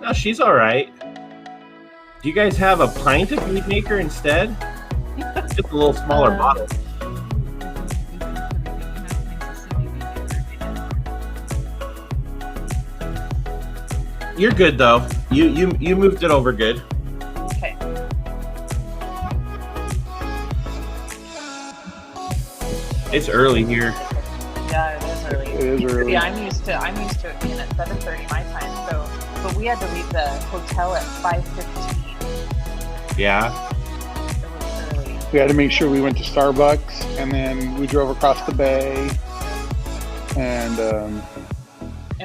No, she's all right. Do you guys have a pint of Bead Maker instead? Just a little smaller bottle. You're good though. You moved it over good. Okay. It's early here. Yeah, it is early. It is early. Yeah, I'm used to it being at 7:30 my time. So, but we had to leave the hotel at 5:15. Yeah. It was early. We had to make sure we went to Starbucks, and then we drove across the bay, and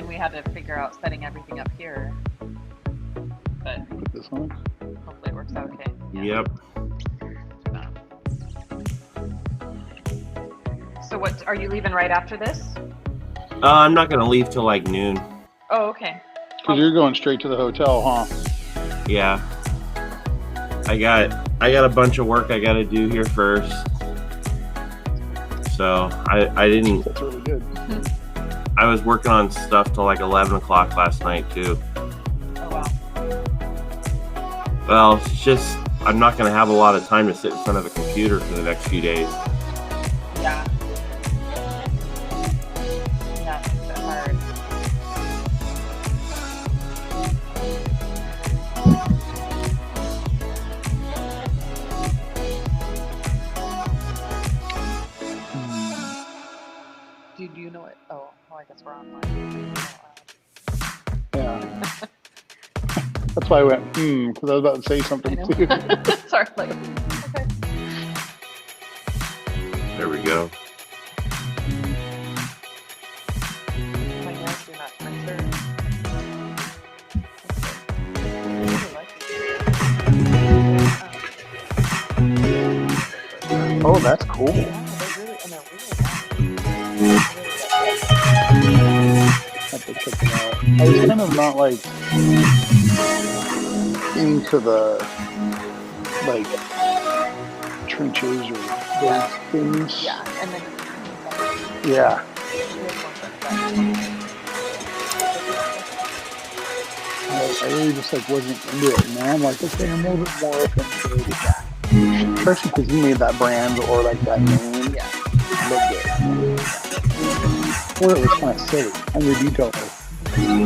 we had to figure out setting everything up here. But put this on. hopefully it works out okay. Yeah. Yep. So what, are you leaving right after this? I'm not gonna leave till like noon. Oh, okay. Because you're going straight to the hotel, huh? Yeah. I got a bunch of work I gotta do here first. So I didn't. That's really good. I was working on stuff till like 11 o'clock last night too. Oh wow. Well, it's just I'm not gonna have a lot of time to sit in front of a computer for the next few days. Yeah. Yeah, it makes it hard. Do you know it? Oh, I guess we're online. Yeah. That's why I went, because I was about to say something too. Sorry, like, okay. There we go. My nails do not censor. Oh, that's cool. Yeah, they're really Have to check them out. I was kind of not like into the like trenches or those things. yeah, and then Yeah. I really just like wasn't into it. Now I'm like, okay, I'm a little bit more open to that. Especially because you made that brand or like that name yeah. look good. Or it was kind of silly. I'm your detailer.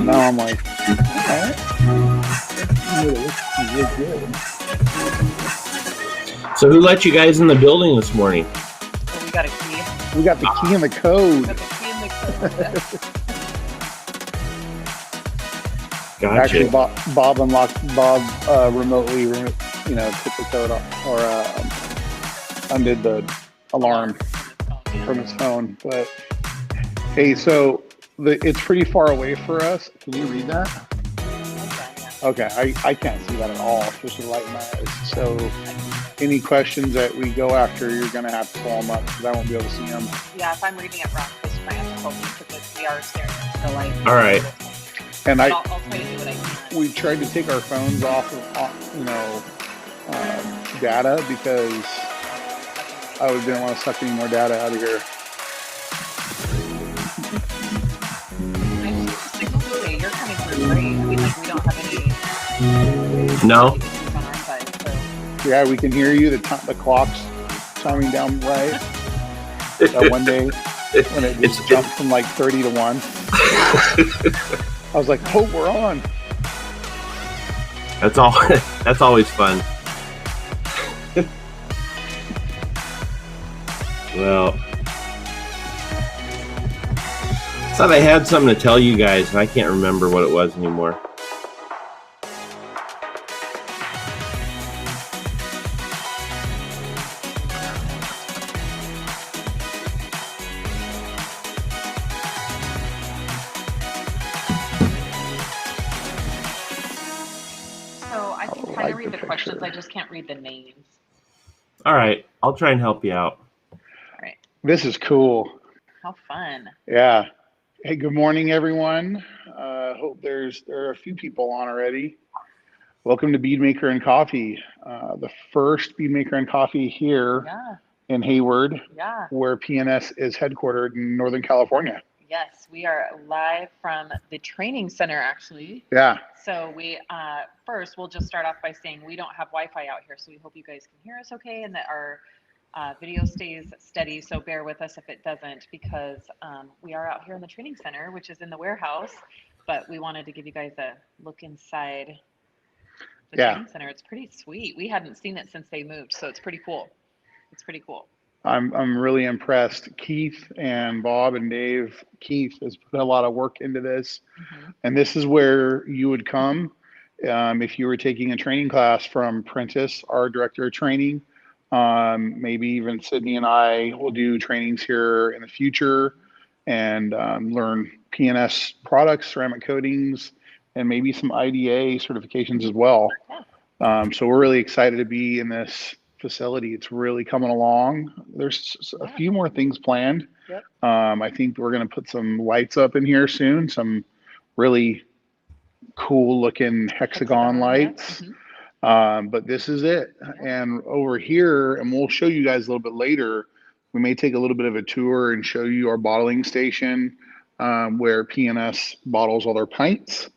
Now I'm like, alright. It looks really good. So who let you guys in the building this morning? So we got a key. We got the key and the code. We got the key in the code. Gotcha. Actually, Bob remotely, took the code off or undid the alarm from his phone. But hey, so it's pretty far away for us. Can you read that? Okay, I can't see that at all. It's just a light in my eyes. So any questions that we go after, you're going to have to pull them up because I won't be able to see them. Yeah, if I'm reading it wrong, please might have to help me because we are staring at the light. All right. And I'll try to do what I can. we tried to take our phones off of, data because I didn't want to suck any more data out of here. I just signal today. You're coming through great. I mean, like we don't have any No. issues on our side. So Yeah, we can hear you. The clock's chiming down right. That one day when it just jumped from like 30 to 1. I was like, oh, we're on. That's all. That's always fun. Well, thought I had something to tell you guys, and I can't remember what it was anymore. So I can kind of read the questions. I just can't read the names. All right, I'll try and help you out. All right. This is cool. How fun. Yeah. Hey, good morning, everyone. Hope there are a few people on already. Welcome to Bead Maker and Coffee, the first Bead Maker and Coffee here Yeah. in Hayward, Yeah. where PNS is headquartered in Northern California. Yes, we are live from the training center, actually. Yeah. So we first we'll just start off by saying we don't have Wi-Fi out here, so we hope you guys can hear us okay and that our video stays steady. So bear with us if it doesn't, because we are out here in the training center, which is in the warehouse. But we wanted to give you guys a look inside the training center. It's pretty sweet. We hadn't seen it since they moved, so it's pretty cool. It's pretty cool. I'm really impressed. Keith and Bob and Dave. Keith has put a lot of work into this, and this is where you would come if you were taking a training class from Prentice, our director of training. Maybe even Sydney and I will do trainings here in the future and learn PNS products, ceramic coatings, and maybe some IDA certifications as well. So we're really excited to be in this facility. It's really coming along. There's a few more things planned. I think we're going to put some lights up in here soon, some really cool looking hexagon lights. But this is it. And over here, and we'll show you guys a little bit later, we may take a little bit of a tour and show you our bottling station where PNS bottles all their pints.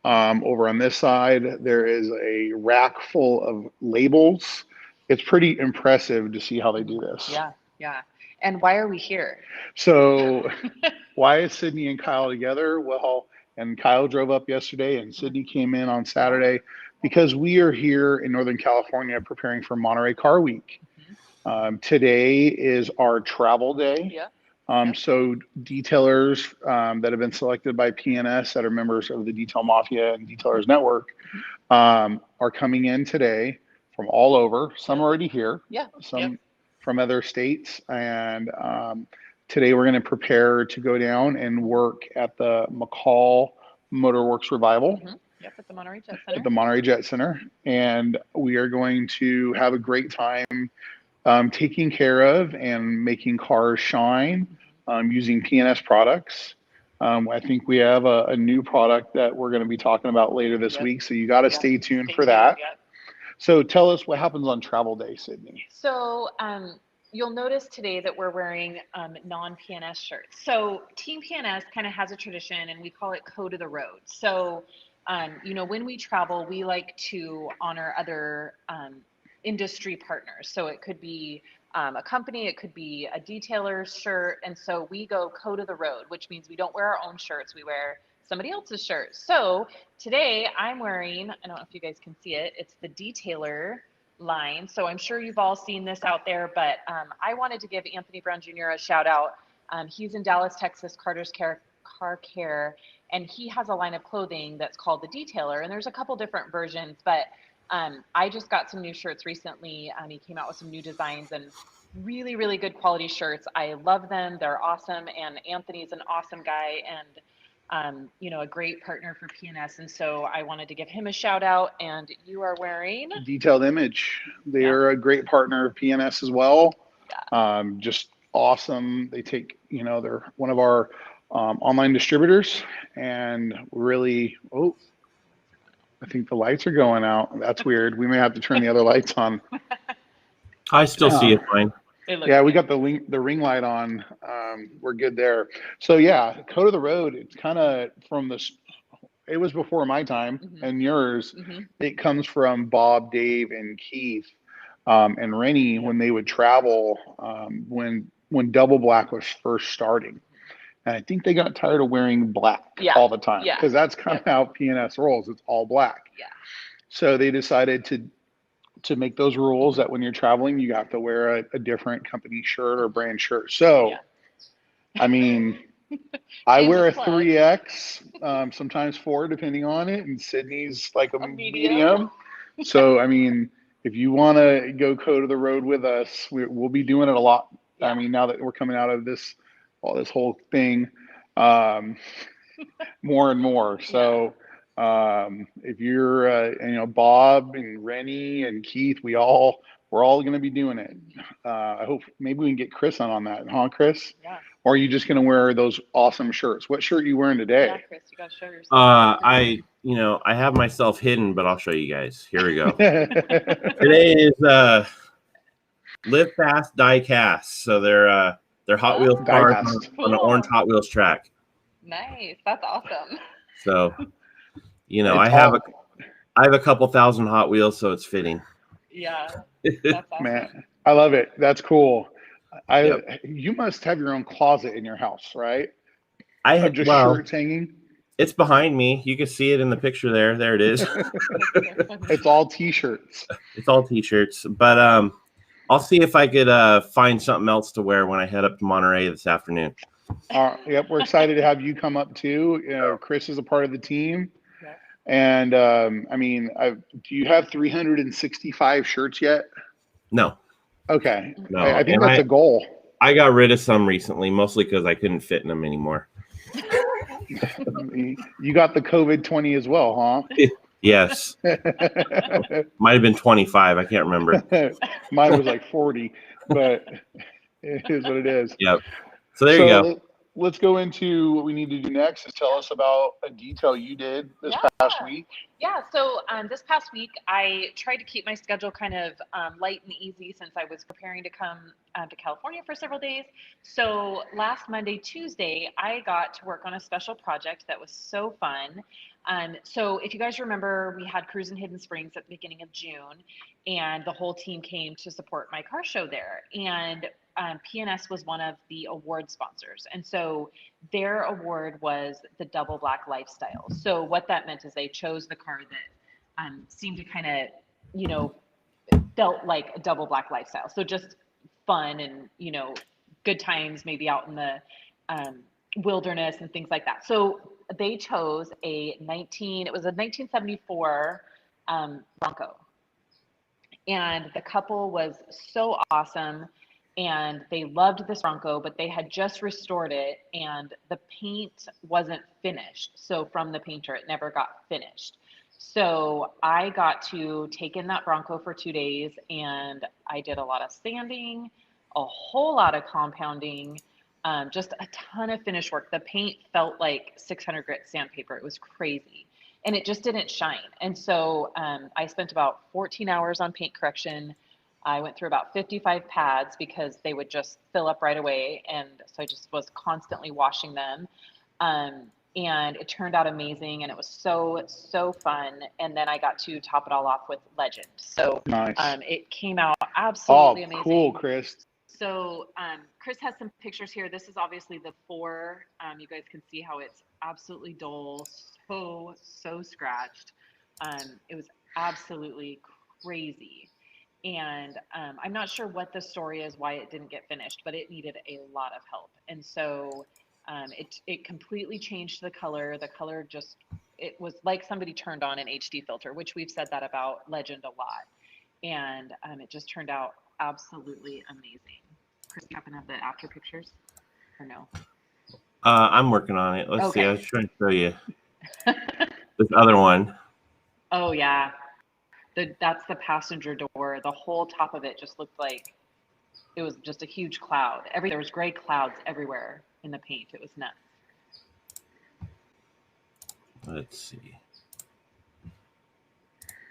Over on this side, there is a rack full of labels. It's pretty impressive to see how they do this. Yeah. And why are we here? So why is Sydney and Kyle together? Well, and Kyle drove up yesterday and Sydney came in on Saturday because we are here in Northern California preparing for Monterey Car Week. Today is our travel day. So detailers that have been selected by PNS that are members of the Detail Mafia and Detailers Network are coming in today from all over. Some already here, some from other states. And today we're going to prepare to go down and work at the McCall Motorworks Revival. At the Monterey Jet Center. At the Monterey Jet Center. And we are going to have a great time taking care of and making cars shine using PNS products. I think we have a new product that we're going to be talking about later this week. So you got to stay tuned for that. So tell us what happens on travel day, Sydney. So you'll notice today that we're wearing non-PNS shirts. So Team PNS kind of has a tradition and we call it Code of the Road. So, when we travel, we like to honor other industry partners. So it could be a company, it could be a detailer's shirt. And so we go Code of the Road, which means we don't wear our own shirts. We wear somebody else's shirt. So today I'm wearing, I don't know if you guys can see it, it's the detailer line. So I'm sure you've all seen this out there, but I wanted to give Anthony Brown Jr. a shout out. He's in Dallas, Texas, Carter's Car Care, and he has a line of clothing that's called the Detailer. And there's a couple different versions, but I just got some new shirts recently. He came out with some new designs and really, really good quality shirts. I love them. They're awesome. And Anthony's an awesome guy and a great partner for PNS. And so I wanted to give him a shout out. And you are wearing Detailed Image. They're a great partner of PNS as well. Just awesome. They take, they're one of our online distributors and really, I think the lights are going out. That's weird. We may have to turn the other lights on. I still see it fine. Yeah, we got the ring light on. We're good there. So yeah, Code of the Road. It's kind of from this. It was before my time and yours. It comes from Bob, Dave, and Keith and Rennie when they would travel when Double Black was first starting. And I think they got tired of wearing black all the time because that's kind of how PNS rolls. It's all black. So they decided to make those rules that when you're traveling, you have to wear a different company shirt or brand shirt. So, I mean, I wear a 3X, sometimes 4, depending on it. And Sydney's like a medium. So, I mean, if you want to go Code of the Road with us, we'll be doing it a lot. I mean, now that we're coming out of this whole thing, more and more. So if you're Bob and Rennie and Keith, we're all going to be doing it. I hope maybe we can get Chris on that, huh, Chris? Or are you just going to wear those awesome shirts? What shirt are you wearing today? Chris, you got to show yourself. I have myself hidden, but I'll show you guys. Here we go. Today is Live Fast, Die Cast. So they're Hot Wheels cars on an orange Hot Wheels track. Nice. That's awesome. So, you know, It's I have all- a couple thousand Hot Wheels, so it's fitting. Yeah. That's awesome. Man, I love it. That's cool. Yep. You must have your own closet in your house, right? I Of just well, shirts hanging. it's behind me. You can see it in the picture there. There it is. It's all t-shirts. It's all t-shirts, but I'll see if I could find something else to wear when I head up to Monterey this afternoon. Yep, we're excited to have you come up too. You know, Chris is a part of the team. Yeah. And I mean, do you have 365 shirts yet? No, Okay. no. I think And that's a goal. I got rid of some recently, mostly because I couldn't fit in them anymore. You got the COVID-20 as well, huh? Yes, might have been 25. I can't remember. Mine was like 40, but it is what it is. Yep. So there you go. Let's go into what we need to do next. Is tell us about a detail you did this past week. Yeah, so this past week, I tried to keep my schedule kind of light and easy since I was preparing to come to California for several days. So last Monday, Tuesday, I got to work on a special project that was so fun. So if you guys remember, we had Cruise in Hidden Springs at the beginning of June, and the whole team came to support my car show there. And PNS was one of the award sponsors. And so their award was the Double Black Lifestyle. So what that meant is they chose the car that seemed to kind of, you know, felt like a double black lifestyle. So just fun and, you know, good times, maybe out in the wilderness and things like that. So they chose it was a 1974 Bronco. And the couple was so awesome. And they loved this Bronco, but they had just restored it and the paint wasn't finished. So from the painter, it never got finished. So I got to take in that Bronco for 2 days and I did a lot of sanding, a whole lot of compounding, just a ton of finish work. The paint felt like 600 grit sandpaper. It was crazy and it just didn't shine. And so I spent about 14 hours on paint correction. I went through about 55 pads because they would just fill up right away. And so I just was constantly washing them. And it turned out amazing. And it was so, so fun. And then I got to top it all off with Legend. So Nice. It came out absolutely amazing. Cool, Chris. So Chris has some pictures here. This is obviously the 4. You guys can see how it's absolutely dull, so scratched. It was absolutely crazy. And I'm not sure what the story is, why it didn't get finished, but it needed a lot of help. And so it completely changed the color. The color it was like somebody turned on an HD filter, which we've said that about Legend a lot. And it just turned out absolutely amazing. Chris, do you happen to have the after pictures or no? I'm working on it. Let's see. Okay. I was trying to show you this other one. Oh, yeah. That's the passenger door. The whole top of it just looked like it was just a huge cloud. There was gray clouds everywhere in the paint. It was nuts. Let's see.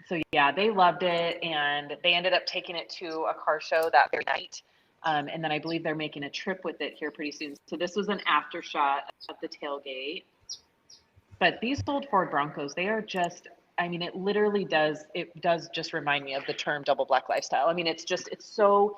So yeah, they loved it, and they ended up taking it to a car show that very night. And then I believe they're making a trip with it here pretty soon. So this was an after shot of the tailgate. But these old Ford Broncos, they are just, I mean, it does just remind me of the term double black lifestyle. I mean, it's so,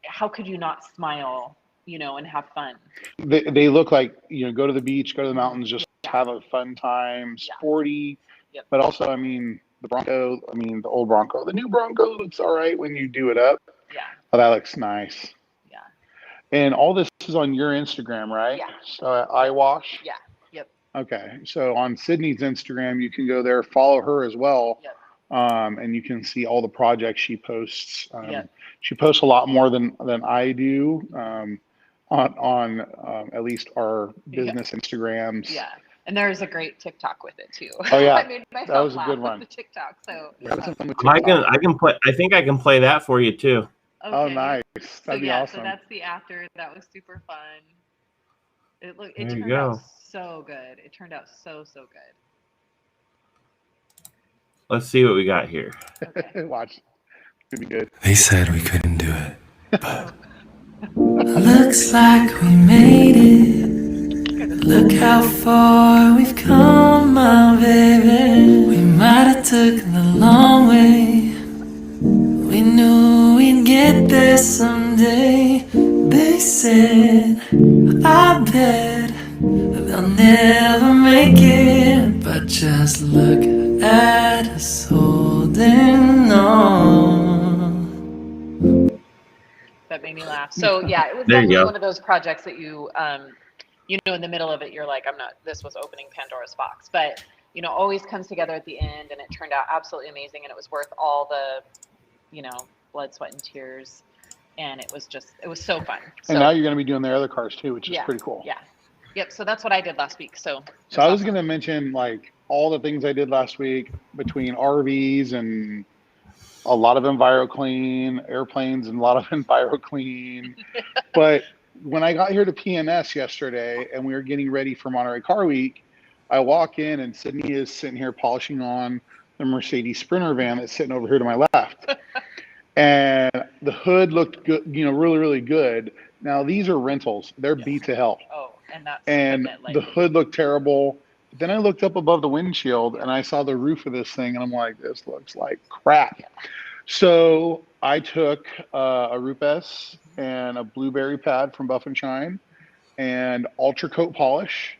how could you not smile, you know, and have fun? They look like, you know, go to the beach, go to the mountains, just have a fun time, sporty. Yep. But also, I mean, the old Bronco, the new Bronco looks all right when you do it up. Yeah. Oh, that looks nice. Yeah. And all this is on your Instagram, right? Yeah. So I wash. Yeah. Yep. Okay. So on Sydney's Instagram, you can go there, follow her as well. Yep. And you can see all the projects she posts. Yep. She posts a lot more than I do on at least our business Instagrams. Yeah. And there's a great TikTok with it too. Oh yeah, I made myself that was a laugh good with one. the TikTok. So I can play. I think I can play that for you too. okay. Oh, nice. That'd be awesome. So that's the after. That was super fun. It There turned you go. out so good. It turned out so good. Let's see what we got here. Okay. Watch. It'd be good. They said we couldn't do it, but looks like we made it. Look how far we've come, my baby. We might have taken the long way. We knew we'd get there someday. They said, I bet they'll never make it. But just look at us holding on. That made me laugh. So yeah, it was There you definitely go. one of those projects that you in the middle of it, you're like, this was opening Pandora's box, but always comes together at the end, and it turned out absolutely amazing, and it was worth all the, blood, sweat, and tears, and it was so fun. And now you're going to be doing their other cars too, which is pretty cool. Yeah. Yep. So that's what I did last week. So I was going to mention like all the things I did last week between RVs and a lot of EnviroClean, airplanes and a lot of EnviroClean. But when I got here to PNS yesterday and we were getting ready for Monterey Car Week, I walk in and Sydney is sitting here polishing on the Mercedes Sprinter van that's sitting over here to my left. And the hood looked good, really, really good. Now these are rentals. They're beat to hell. Oh, and the hood looked terrible. Then I looked up above the windshield and I saw the roof of this thing and I'm like, this looks like crap. Yeah. So I took a Rupes and a blueberry pad from Buff and Shine and Ultra Coat polish.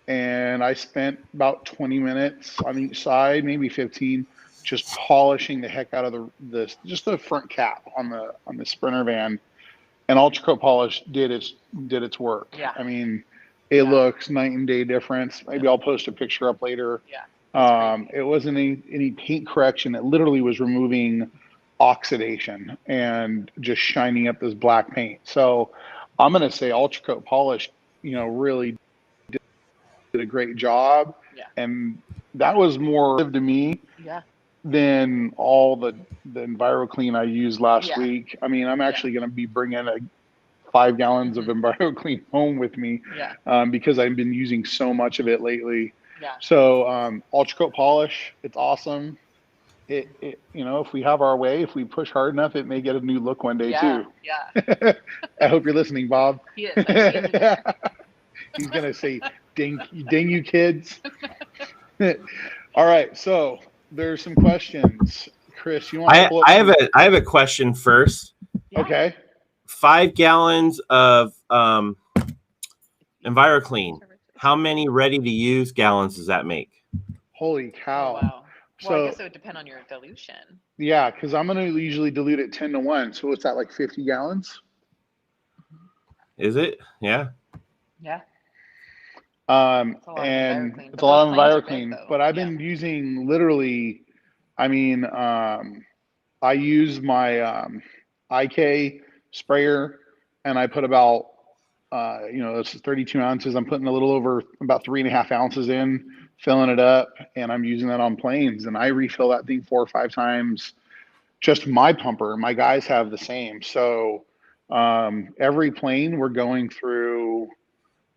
And I spent about 20 minutes on each side, maybe 15, just polishing the heck out of just the front cap on the Sprinter van. And Ultra Coat polish did its work. Yeah. I mean, it looks night and day difference. Maybe I'll post a picture up later. Yeah. It wasn't any paint correction. It literally was removing oxidation and just shining up this black paint. So I'm going to say Ultra Coat polish, really did a great job. Yeah. And that was more to me than all the EnviroClean I used last week. I mean, I'm actually going to be bringing 5 gallons of EnviroClean home with me because I've been using so much of it lately. Yeah. So Ultra Coat polish, it's awesome. It if we have our way, if we push hard enough, it may get a new look one day too. Yeah. I hope you're listening, Bob. He is. He's gonna say, "Ding you kids." All right, so there's some questions. Chris, you want to pull up I have a question first. Yeah. Okay. 5 gallons of EnviroClean. How many ready-to-use gallons does that make? Holy cow. Oh, wow. Well, So, I guess it would depend on your dilution. yeah, because I'm going to usually dilute it 10 to 1. So what's that, like 50 gallons? Is it? Yeah. Yeah. And EnviroClean. it's a lot of Those planes are EnviroClean. big, though. But I've been using literally, I use my IK sprayer and I put about, it's 32 ounces. I'm putting a little over about 3.5 ounces in, filling it up, and I'm using that on planes. And I refill that thing 4 or 5 times. Just my pumper. My guys have the same. So every plane we're going through.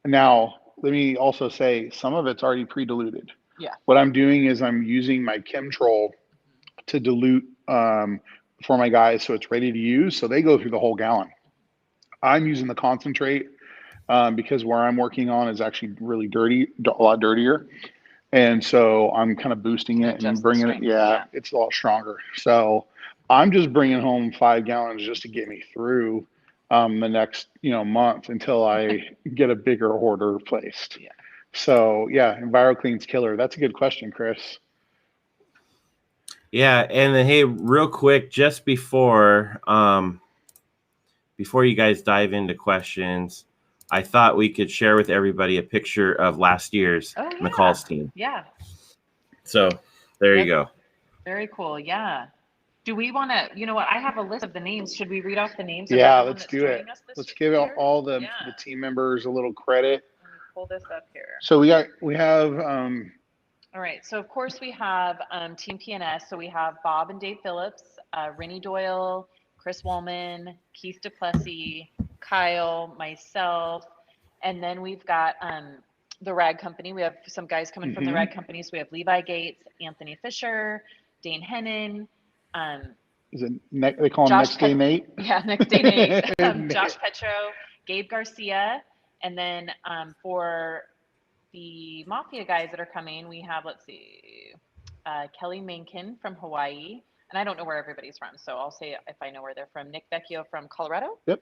Now, let me also say some of it's already pre-diluted. Yeah. What I'm doing is I'm using my Chemtrol to dilute for my guys so it's ready to use. So they go through the whole gallon. I'm using the concentrate because where I'm working on is actually really dirty, a lot dirtier. And so I'm kind of boosting it and bringing it. Yeah, it's a lot stronger. So I'm just bringing home 5 gallons just to get me through the next, month until I get a bigger order placed. Yeah. So yeah, EnviroClean's killer. That's a good question, Chris. Yeah, and then hey, real quick, just before you guys dive into questions, I thought we could share with everybody a picture of last year's McCall's team. Yeah. So there you go. Very cool. Yeah. Do we want to, I have a list of the names. Should we read off the names? Yeah, let's do it. Let's give all the team members a little credit. Let me pull this up here. So we have all right. So of course we have Team PNS. So we have Bob and Dave Phillips, Rennie Doyle, Chris Woolman, Keith Duplessis, Kyle, myself, and then we've got the Rag Company. We have some guys coming from the Rag Company. So we have Levi Gates, Anthony Fisher, Dane Hennon. Is it they call him Next Day Nate? Yeah, Next Day Nate. Josh Petro, Gabe Garcia, And then for the Mafia guys that are coming, we have, let's see, Kelly Mencken from Hawaii. And I don't know where everybody's from, so I'll say if I know where they're from. Nick Vecchio from Colorado. Yep.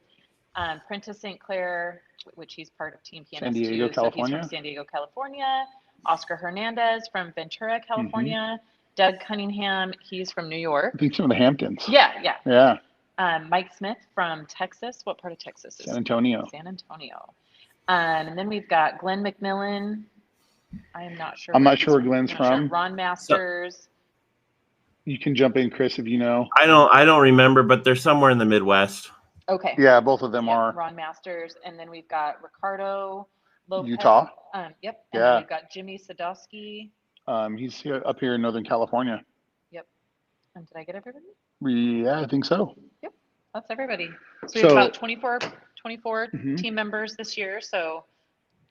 Prentice St. Clair, which he's part of Team PNS San Diego, too. California. So he's from San Diego, California. Oscar Hernandez from Ventura, California. Doug Cunningham, he's from New York. I think some of the Hamptons. Yeah. Yeah. Mike Smith from Texas. What part of Texas is San Antonio. San Antonio. And then we've got Glenn McMillan. I'm not sure. I'm not sure where Glenn's from. Sure. Ron Masters. You can jump in, Chris, if you know. I don't remember, but they're somewhere in the Midwest. Okay. Yeah, both of them are. Ron Masters. And then we've got Ricardo Lopez. Utah. Yep. And then we've got Jimmy Sadowski. He's up here in Northern California. Yep. And did I get everybody? Yeah, I think so. Yep. That's everybody. So we have about 24 team members this year. So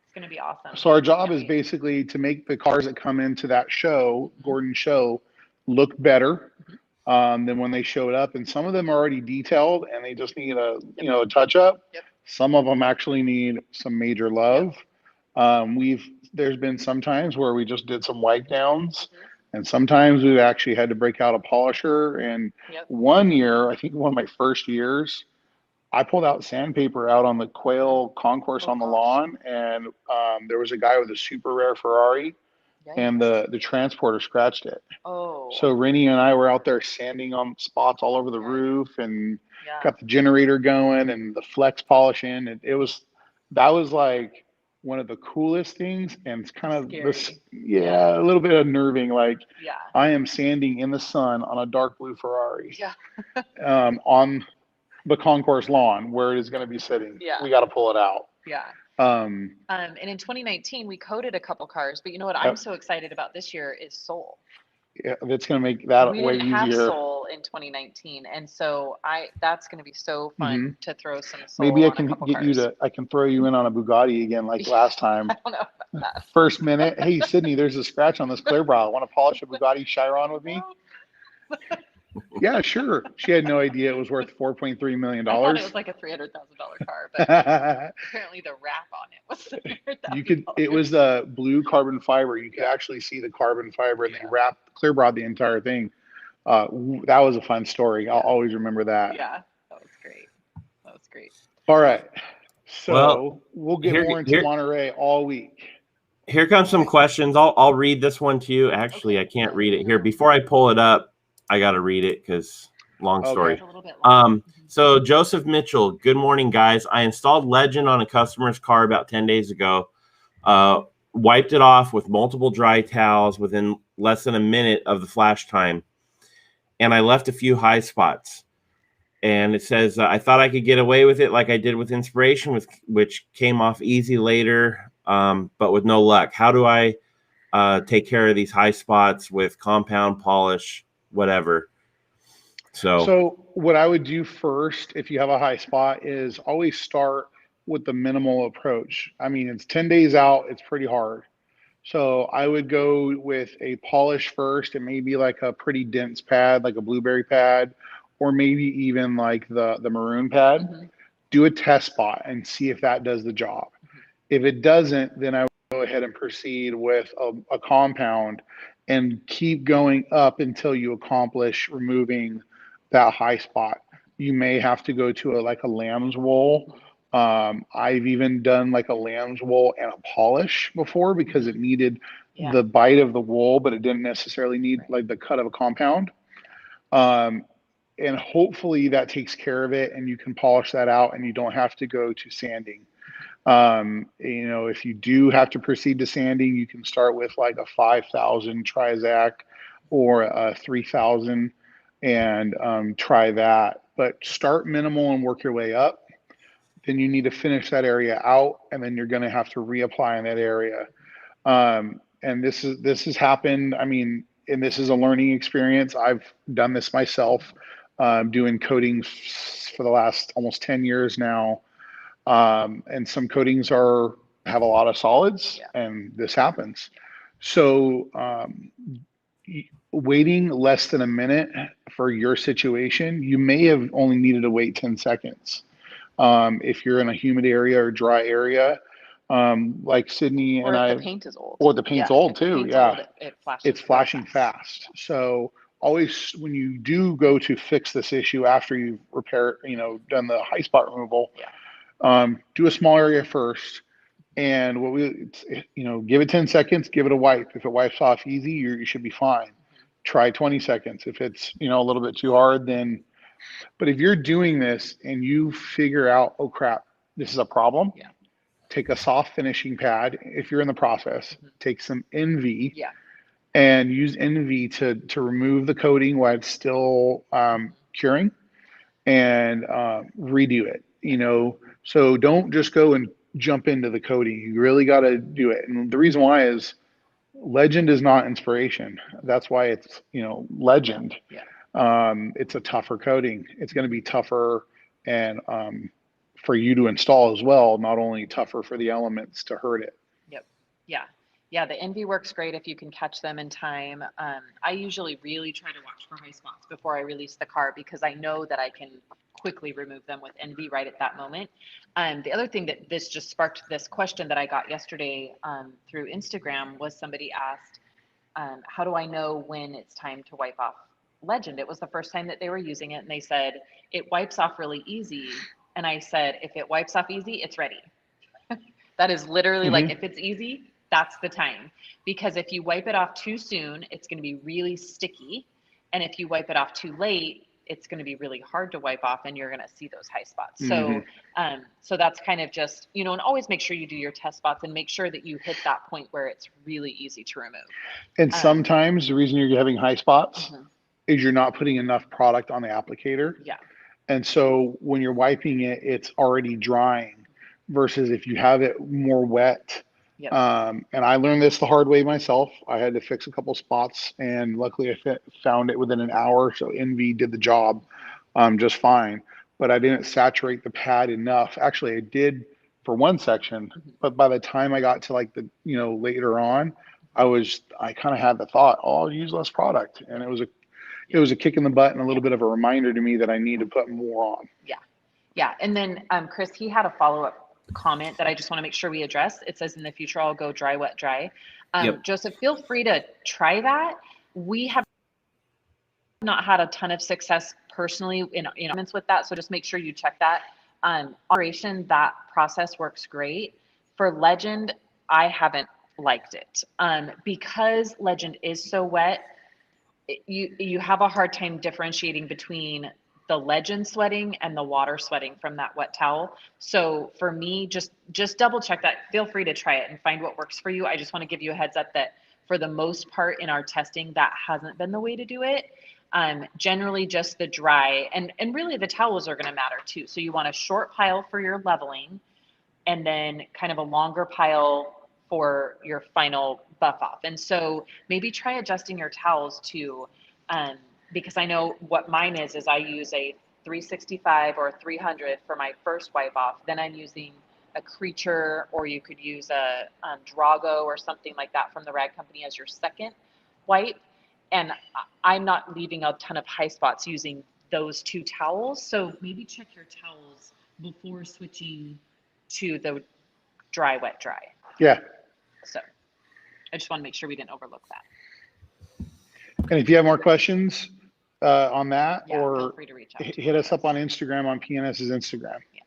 it's going to be awesome. So our job is basically to make the cars that come into that show, Gordon show, look better than when they showed up. And some of them are already detailed and they just need a touch up. Yep. Some of them actually need some major love. There's been some times where we just did some wipe downs, and sometimes we've actually had to break out a polisher. And one year, I think one of my first years, I pulled out sandpaper out on the Quail concourse on the lawn, and there was a guy with a super rare Ferrari, and the transporter scratched it. Oh. So Rennie and I were out there sanding on spots all over the roof, and got the generator going and the flex polishing. And that was like one of the coolest things, and it's kind of a little bit unnerving. Like, I am sanding in the sun on a dark blue Ferrari, on the concourse lawn where it is going to be sitting. We got to pull it out. And in 2019 we coated a couple cars, but you know what I'm so excited about this year is Soul. Yeah, that's going to make that way We didn't have easier. Soul in 2019, and so that's going to be so fun to throw some Soul. Maybe I on can a couple get cars. you to. I can throw you in on a Bugatti again, like last time. I don't know about that. First minute, hey Sydney, there's a scratch on this clear bra. Want to polish a Bugatti Chiron with me? Yeah, sure. She had no idea it was worth $4.3 million. I thought it was like a $300,000 car, but apparently the wrap on it was $300,000. You could. It was the blue carbon fiber. You could actually see the carbon fiber, and they wrapped clear bra the entire thing. That was a fun story. I'll always remember that. Yeah, that was great. All right. So we'll get more into Monterey all week. Here comes some questions. I'll read this one to you. Actually, I can't read it here. Before I pull it up, I got to read it because long story. It's a little bit long. So Joseph Mitchell, good morning, guys. I installed Legend on a customer's car about 10 days ago. Wiped it off with multiple dry towels within less than a minute of the flash time. And I left a few high spots. And it says, I thought I could get away with it like I did with Inspiration, which came off easy later, but with no luck. How do I take care of these high spots with compound polish, whatever? So what I would do first, if you have a high spot, is always start with the minimal approach. I mean, it's 10 days out. It's pretty hard. So I would go with a polish first, and maybe like a pretty dense pad, like a blueberry pad, or maybe even like the maroon pad. Do a test spot and see if that does the job. If it doesn't, then I would go ahead and proceed with a compound and keep going up until you accomplish removing that high spot. You may have to go to a lamb's wool. I've even done like a lamb's wool and a polish before because it needed the bite of the wool, but it didn't necessarily need like the cut of a compound. And hopefully that takes care of it and you can polish that out and you don't have to go to sanding. If you do have to proceed to sanding, you can start with like a 5,000 Trizac or a 3,000 and try that. But start minimal and work your way up. Then you need to finish that area out, and then you're going to have to reapply in that area. And this has happened. I mean, and this is a learning experience. I've done this myself, doing coatings for the last almost 10 years now. And some coatings have a lot of solids, and this happens. So waiting less than a minute for your situation, you may have only needed to wait 10 seconds. If you're in a humid area or dry area, Like Sydney Or and if I, the paint is old. or the paint's Yeah, old if the too. paint's Yeah. old, it flashes It's really flashing fast. So always when you do go to fix this issue after you've repaired, done the high spot removal, do a small area first. And give it 10 seconds, give it a wipe. If it wipes off easy, you should be fine. Try 20 seconds. If it's, a little bit too hard, then, but if you're doing this and you figure out, oh crap, this is a problem, take a soft finishing pad. If you're in the process, take some NV and use NV to remove the coating while it's still curing and redo it. So don't just go and jump into the coating. You really got to do it. And the reason why is legend is not inspiration. That's why it's legend. It's a tougher coating. It's going to be tougher and for you to install as well, not only tougher for the elements to hurt it. Yep. Yeah. Yeah. The NV works great if you can catch them in time. I usually really try to watch for high spots before I release the car because I know that I can quickly remove them with NV right at that moment. The other thing that this just sparked this question that I got yesterday through Instagram was somebody asked, how do I know when it's time to wipe off Legend? It was the first time that they were using it and they said, it wipes off really easy. And I said, if it wipes off easy, it's ready. That is literally like, if it's easy, that's the time. Because if you wipe it off too soon, it's going to be really sticky. And if you wipe it off too late, it's going to be really hard to wipe off and you're going to see those high spots. So, so that's kind of just, and always make sure you do your test spots and make sure that you hit that point where it's really easy to remove. And sometimes the reason you're having high spots is you're not putting enough product on the applicator. Yeah. And so when you're wiping it, it's already drying versus if you have it more wet. Yep. And I learned this the hard way myself. I had to fix a couple spots and luckily I found it within an hour. So NV did the job just fine, but I didn't saturate the pad enough. Actually, I did for one section, but by the time I got to like the, later on, I kind of had the thought, oh, I'll use less product. And it was a kick in the butt and a little bit of a reminder to me that I need to put more on. Yeah. Yeah. And then Chris, he had a follow-up comment that I just want to make sure we address. It says in the future, I'll go dry, wet, dry. Joseph, feel free to try that. We have not had a ton of success personally in with that. So just make sure you check that. Operation, that process works great. For Legend, I haven't liked it because Legend is so wet. You have a hard time differentiating between the Legend sweating and the water sweating from that wet towel. So for me, just double check that. Feel free to try it and find what works for you. I just want to give you a heads up that for the most part in our testing, that hasn't been the way to do it. Generally just the dry and really the towels are going to matter too. So you want a short pile for your leveling and then kind of a longer pile for your final buff off. And so maybe try adjusting your towels too. Because I know what mine is I use a 365 or 300 for my first wipe off. Then I'm using a Creature, or you could use a Drago or something like that from the rag company as your second wipe. And I'm not leaving a ton of high spots using those two towels. So maybe check your towels before switching to the dry, wet, dry. Yeah. So I just want to make sure we didn't overlook that. And if you have more questions on that, or feel free to reach out hit us up on Instagram on PNS's Instagram. Yeah.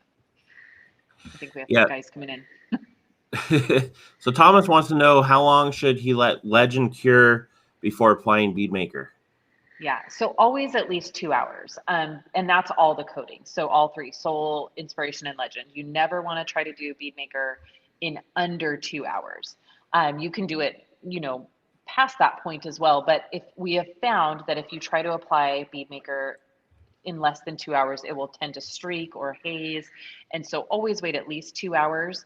I think we have some guys coming in. So Thomas wants to know, how long should he let Legend cure before applying Bead Maker? Yeah, so always at least 2 hours. And that's all the coating. So all three, Soul, Inspiration, and Legend. You never want to try to do Bead Maker in under 2 hours. You can do it, past that point as well. But if we have found that if you try to apply Bead Maker in less than 2 hours, it will tend to streak or haze. And so always wait at least 2 hours.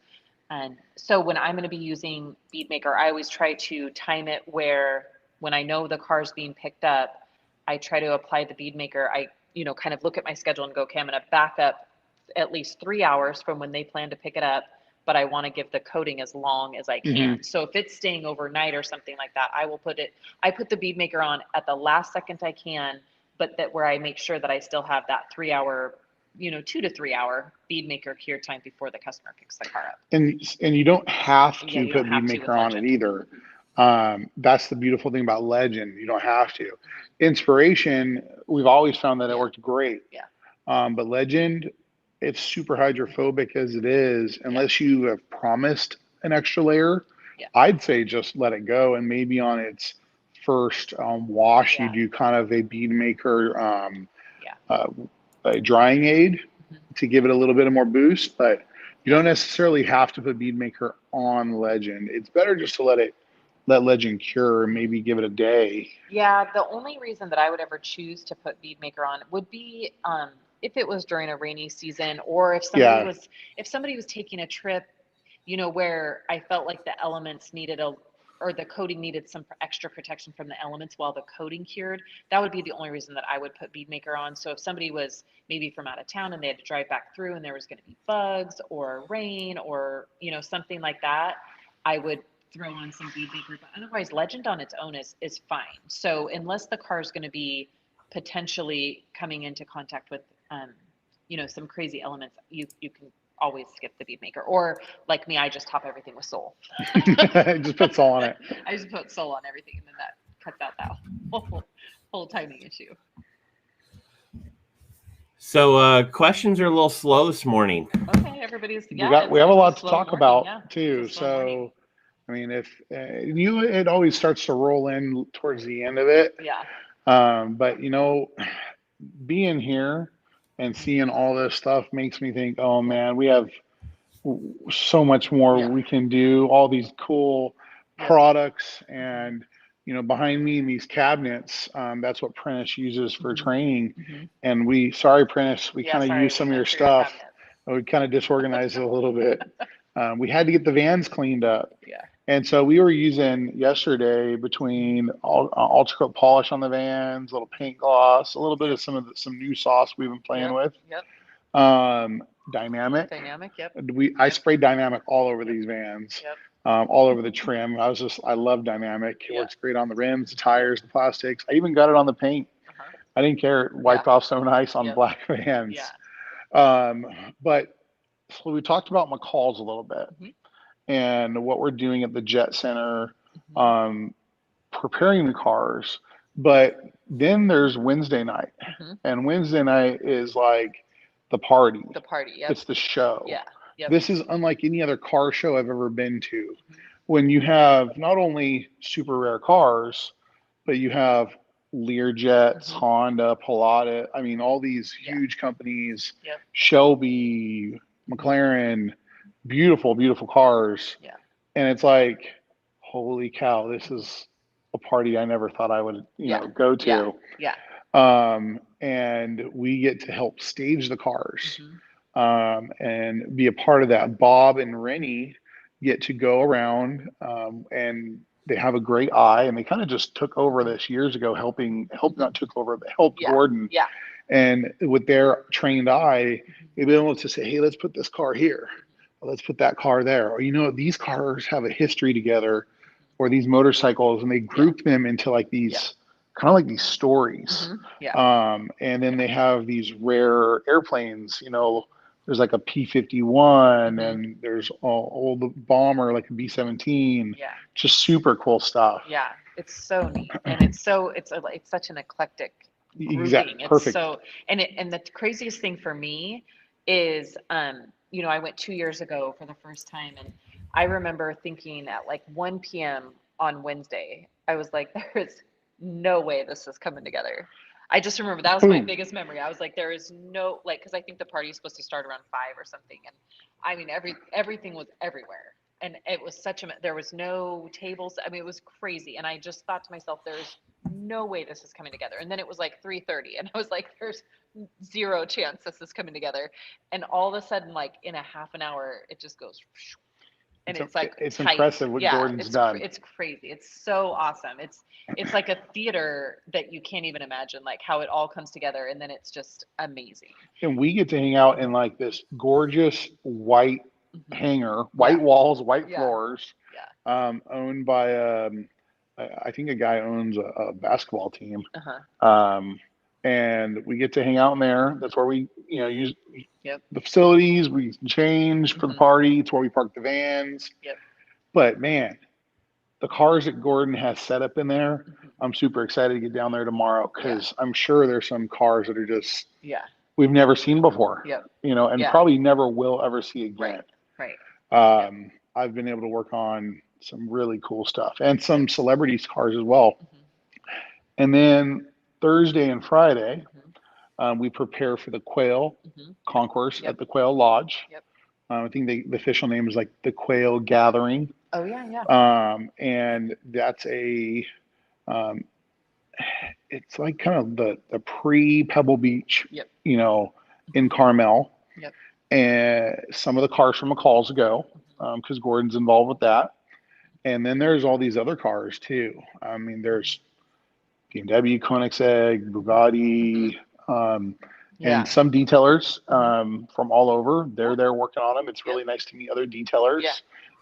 And so when I'm going to be using Bead Maker, I always try to time it where when I know the car's being picked up, I try to apply the Bead Maker. I, kind of look at my schedule and go, okay, I'm going to back up at least 3 hours from when they plan to pick it up, but I want to give the coating as long as I can. So if it's staying overnight or something like that, I put the Bead Maker on at the last second I can, but that where I make sure that I still have that 3 hour 2 to 3 hour bead maker cure time before the customer picks the car up. And you don't have Yeah, to you put don't have bead to maker with on it Legend. either. That's the beautiful thing about Legend. You don't have to. Inspiration, we've always found that it worked great. Yeah. But Legend, it's super hydrophobic as it is. Unless you have promised an extra layer, I'd say just let it go. And maybe on its first wash, you do kind of a bead maker, a drying aid to give it a little bit of more boost. But you don't necessarily have to put bead maker on Legend. It's better just to let Legend cure and maybe give it a day. Yeah, the only reason that I would ever choose to put bead maker on would be if it was during a rainy season, or if somebody was taking a trip, where I felt like the elements needed or the coating needed some extra protection from the elements while the coating cured. That would be the only reason that I would put bead maker on. So if somebody was maybe from out of town and they had to drive back through and there was going to be bugs or rain or something like that, I would throw on some bead maker. But otherwise, Legend on its own is fine. So unless the car is going to be potentially coming into contact with some crazy elements, you can always skip the bead maker. Or like me, I just top everything with Sol. Just put Sol on it. I just put Sol on everything, and then that cuts out that whole timing issue. So questions are a little slow this morning. Okay, everybody's we have a lot to talk about too. So I mean, if it always starts to roll in towards the end of it. Yeah. But being here and seeing all this stuff makes me think, oh man, we have so much more we can do, all these cool products. And behind me in these cabinets, that's what Prentice uses for training. And Prentice, we kind of use some of your stuff. We kind of disorganized it a little bit. We had to get the vans cleaned up. And so we were using yesterday between ultra coat polish on the vans, a little paint gloss, a little bit of some new sauce we've been playing with. Dynamic. I sprayed Dynamic all over these vans, all over the trim. I love Dynamic. It works great on the rims, the tires, the plastics. I even got it on the paint. I didn't care. It wiped off so nice on black vans. But so we talked about McCall's a little bit. And what we're doing at the Jet Center, preparing the cars. But then there's Wednesday night. And Wednesday night is like the party. It's the show. This is unlike any other car show I've ever been to. When you have not only super rare cars, but you have Learjets, Honda, Pilatus. I mean, all these huge companies, Shelby, McLaren, beautiful, beautiful cars. And it's like, holy cow, this is a party I never thought I would, go to. And we get to help stage the cars and be a part of that. Bob and Rennie get to go around and they have a great eye, and they kind of just took over this years ago, helped Gordon. And with their trained eye, they've been able to say, hey, let's put this car here. Let's put that car there. Or, these cars have a history together, or these motorcycles, and they group them into like these kind of like these stories. And then they have these rare airplanes, there's like a P-51 and there's old bomber, like a B-17, just super cool stuff. It's so neat. And it's such an eclectic grouping. Exactly. Perfect. And the craziest thing for me is, I went 2 years ago for the first time, and I remember thinking at like 1 p.m. on Wednesday, I was like, there is no way this is coming together. I just remember that was my biggest memory. I was like, there is no, because I think the party is supposed to start around 5 or something. And I mean, everything was everywhere. And it was there was no tables. I mean, it was crazy. And I just thought to myself, there's no way this is coming together. And then it was like 3:30. And I was like, there's zero chance this is coming together. And all of a sudden, like in a half an hour, it just goes. And it's impressive what Gordon's done. It's crazy. It's so awesome. It's like a theater that you can't even imagine, like how it all comes together, and then it's just amazing. And we get to hang out in like this gorgeous white hangar, white walls, white floors, owned by I think a guy owns a basketball team. and we get to hang out in there. That's where we, use Yep. the facilities. We change for the party. It's where we park the vans. Yep. But man, the cars that Gordon has set up in there, I'm super excited to get down there tomorrow because I'm sure there's some cars that are just we've never seen before. Yep. And probably never will ever see again. Right. I've been able to work on some really cool stuff and some celebrities' cars as well. And then Thursday and Friday, we prepare for the Quail Concourse at the Quail Lodge. Yep. I think the official name is like the Quail Gathering. Oh yeah. And that's it's like kind of the pre-Pebble Beach, in Carmel. Yep. And some of the cars from McCall's go, because Gordon's involved with that. And then there's all these other cars too. I mean, there's BMW, Koenigsegg, Bugatti, and some detailers from all over. They're there working on them. It's really nice to meet other detailers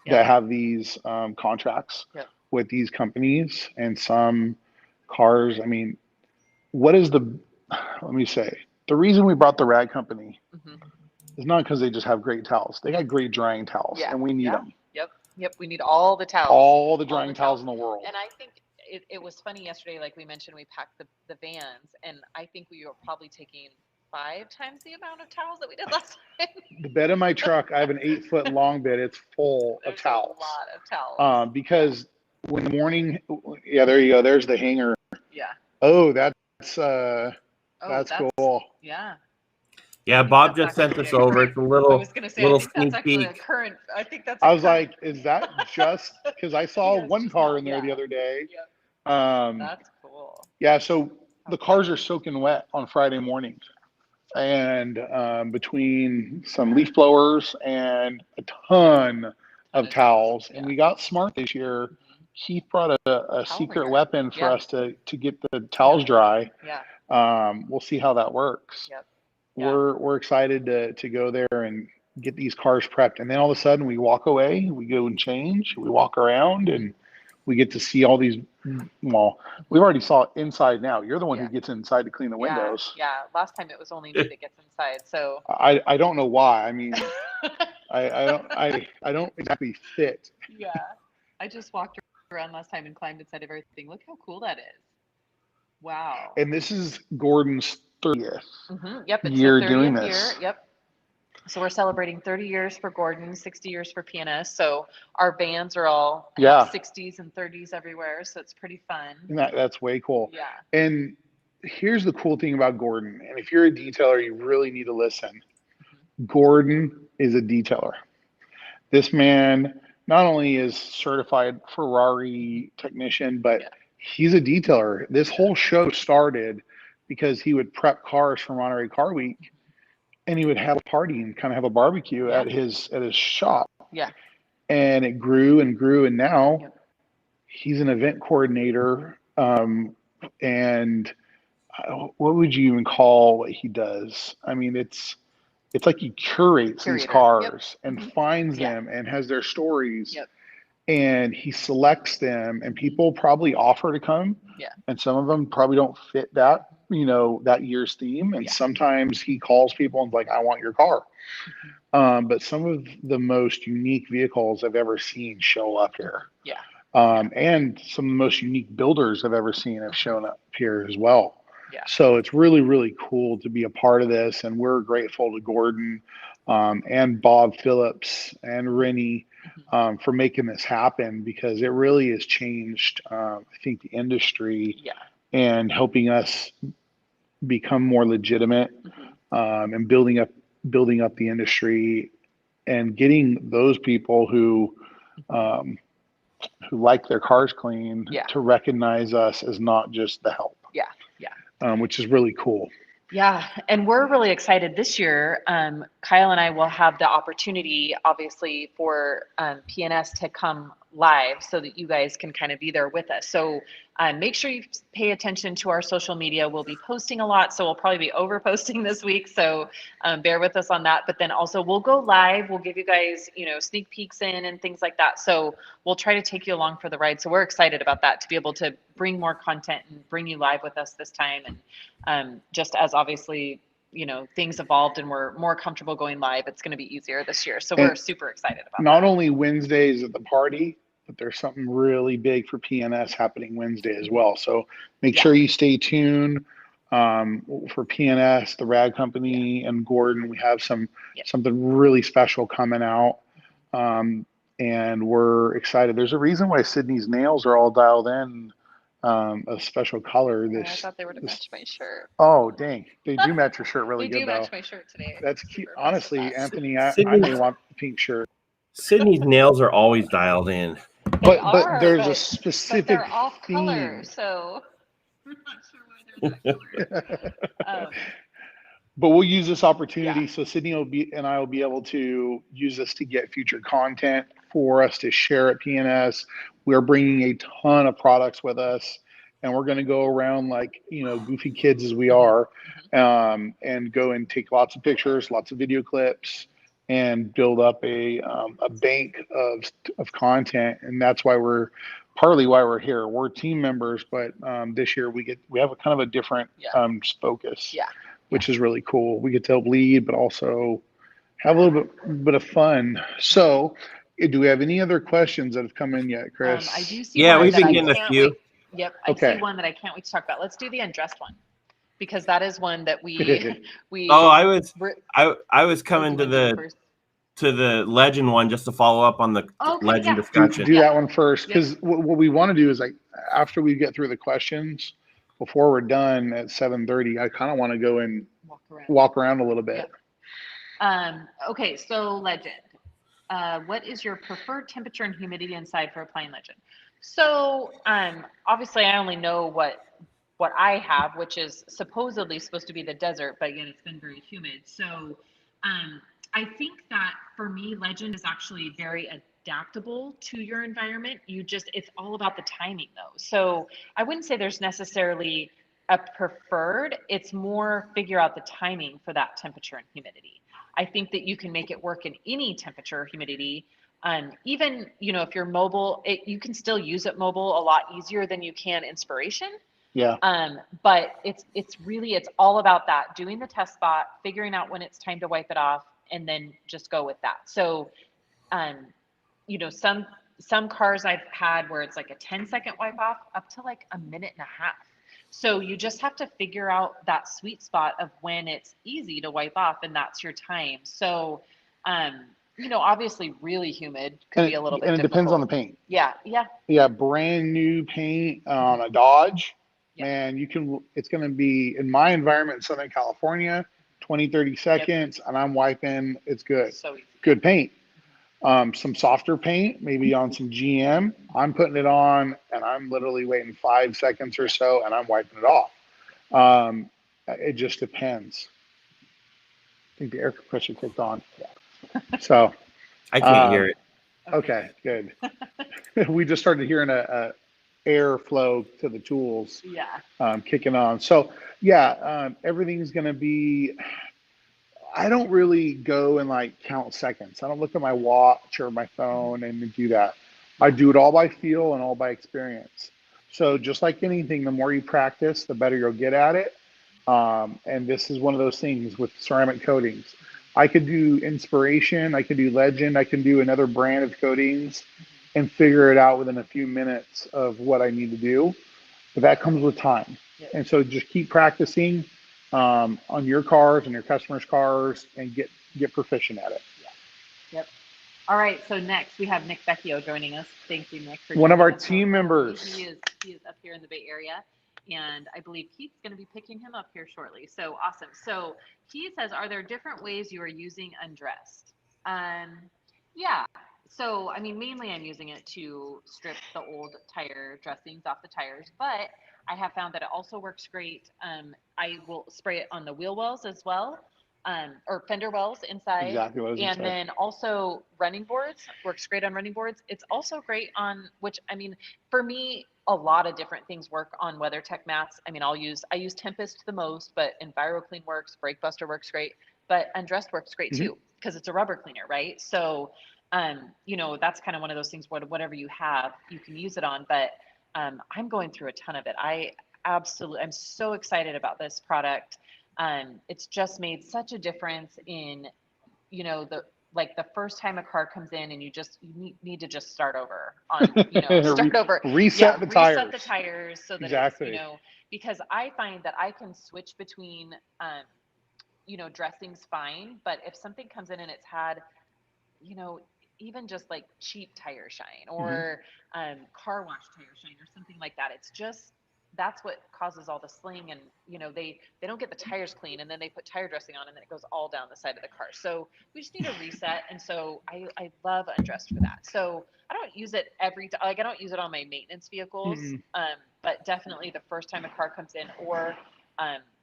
that have these contracts with these companies. And some cars, I mean, let me say, the reason we brought the Rag Company is not because they just have great towels. They got great drying towels, and we need them. Yep. We need all the towels. All the drying towels in the world. And I think it was funny yesterday, like we mentioned, we packed the vans, and I think we were probably taking 5 times the amount of towels that we did last time. The bed of my truck, I have an 8-foot long bed. It's full of towels. A lot of towels. Because when the morning, there you go. There's the hanger. Yeah. Oh, that's cool. Yeah. Yeah, Bob just sent this over. It's a little sneak peek. I think that's. I was like, is that just because I saw one car in there the other day? That's cool. Yeah, so the cars are soaking wet on Friday mornings, and between some leaf blowers and a ton of towels, and we got smart this year. Keith brought a secret weapon for us to get the towels dry. We'll see how that works. Yep. We're excited to go there and get these cars prepped, and then all of a sudden we walk away, we go and change, we walk around, and we get to see all these. Well, we've already saw it inside now. You're the one who gets inside to clean the windows. Yeah, last time it was only me that gets inside. So I don't know why. I mean, I don't exactly fit. Yeah, I just walked around last time and climbed inside of everything. Look how cool that is. Wow. And this is Gordon's 30th year doing this. Yep. So we're celebrating 30 years for Gordon, 60 years for PNS. So our vans are all 60s and 30s everywhere. So it's pretty fun. And that's way cool. Yeah. And here's the cool thing about Gordon. And if you're a detailer, you really need to listen. Gordon is a detailer. This man not only is certified Ferrari technician, but he's a detailer. This whole show started because he would prep cars for Monterey Car Week, and he would have a party and kind of have a barbecue at his shop. Yeah. And it grew and grew, and now he's an event coordinator. And what would you even call what he does? I mean, it's like he curates these cars and finds them and has their stories. And he selects them, and people probably offer to come. And some of them probably don't fit that year's theme. And sometimes he calls people and is like, I want your car. But some of the most unique vehicles I've ever seen show up here. And some of the most unique builders I've ever seen have shown up here as well. So it's really, really cool to be a part of this. And we're grateful to Gordon and Bob Phillips and Rennie for making this happen, because it really has changed, I think, the industry and helping us become more legitimate and building up the industry and getting those people who like their cars clean to recognize us as not just the help. Which is really cool. Yeah, and we're really excited this year. Kyle and I will have the opportunity, obviously, for PNS to come live so that you guys can kind of be there with us. So make sure you pay attention to our social media. We'll be posting a lot, so we'll probably be over posting this week. So bear with us on that. But then also we'll go live. We'll give you guys, sneak peeks in and things like that. So we'll try to take you along for the ride. So we're excited about that, to be able to bring more content and bring you live with us this time. And just as obviously, things evolved and we're more comfortable going live, it's going to be easier this year. So we're super excited about not that. only Wednesdays at the party, but there's something really big for PNS happening Wednesday as well. So make sure you stay tuned for PNS, the Rad Company, and Gordon. We have something really special coming out. And we're excited. There's a reason why Sydney's nails are all dialed in a special color. I thought they were to match my shirt. Oh, dang. They do match your shirt really good, though. They do match my shirt today. That's cute. Honestly, Anthony, I may want the pink shirt. Sydney's nails are always dialed in. But there's a specific they're off theme. color, so I'm not sure why they're not color. But we'll use this opportunity so Sydney and I will be able to use this to get future content for us to share at PNS. We're bringing a ton of products with us, and we're going to go around like, goofy kids as we are, and go and take lots of pictures, lots of video clips, and build up a bank of content. And that's partly why we're here. We're team members, but this year we have a kind of a different focus. Yeah. Which is really cool. We get to help lead, but also have a little bit of fun. So, do we have any other questions that have come in yet, Chris? I do see. Yeah, we've been getting a few. Yep, I see one that I can't wait to talk about. Let's do the undressed one, because that is one that we. Oh, I was coming to the legend one just to follow up on the legend discussion. Do that one first, because what we want to do is, like, after we get through the questions, before we're done at 7:30, I kind of want to go and walk around a little bit. Okay, so legend. What is your preferred temperature and humidity inside for applying legend? So obviously I only know what I have, which is supposedly supposed to be the desert, but again, it's been very humid. So I think that for me, legend is actually very adaptable to your environment. It's all about the timing though. So I wouldn't say there's necessarily a preferred, it's more figure out the timing for that temperature and humidity. I think that you can make it work in any temperature or humidity. Even, if you're mobile, you can still use it mobile a lot easier than you can inspiration. Yeah. But it's all about that, doing the test spot, figuring out when it's time to wipe it off, and then just go with that. So, some cars I've had where it's like a 10-second wipe off up to like a minute and a half. So you just have to figure out that sweet spot of when it's easy to wipe off, and that's your time. So, obviously really humid could be a little bit difficult. And it depends on the paint. Yeah. Yeah, brand new paint on a Dodge, man, it's going to be, in my environment in Southern California, 20, 30 seconds, and I'm wiping, it's good. So easy. Good paint. Some softer paint, maybe on some GM, I'm putting it on and I'm literally waiting 5 seconds or so and I'm wiping it off. It just depends. I think the air compressor kicked on. So I can't hear it. Okay, good. We just started hearing a air flow to the tools kicking on. So everything's going to be, I don't really go and like count seconds. I don't look at my watch or my phone and do that. I do it all by feel and all by experience. So just like anything, the more you practice, the better you'll get at it. And this is one of those things with ceramic coatings. I could do inspiration, I could do legend, I can do another brand of coatings and figure it out within a few minutes of what I need to do. But that comes with time. And so just keep practicing on your cars and your customers' cars and get proficient at it. Yep. All right. So next we have Nick Vecchio joining us. Thank you, Nick, for one of our team members. He is up here in the Bay Area, and I believe Keith's going to be picking him up here shortly. So awesome. So Keith says, are there different ways you are using undressed? Yeah. So, I mean, mainly I'm using it to strip the old tire dressings off the tires, but I have found that it also works great. I will spray it on the wheel wells as well. or fender wells inside. Exactly what I was gonna And say. then also running boards, works great on running boards. It's also great on, which, I mean, for me, a lot of different things work on WeatherTech mats. I mean, I use Tempest the most, but EnviroClean works, BrakeBuster works great, but Undressed works great too, because it's a rubber cleaner, right? So, you know, that's kind of one of those things, whatever you have, you can use it on, but I'm going through a ton of it. I'm so excited about this product. It's just made such a difference in, you know, the first time a car comes in and you need to just start over on, you know, reset the tires. Reset the tires so that Exactly. it's, you know, because I find that I can switch between, you know, dressings fine, but if something comes in and it's had, you know, even just like cheap tire shine or car wash tire shine or something like that, it's just, that's what causes all the sling. And you know, they don't get the tires clean, and then they put tire dressing on, and then it goes all down the side of the car. So we just need a reset. And so I love Undressed for that. So I don't use it I don't use it on my maintenance vehicles, but definitely the first time a car comes in, or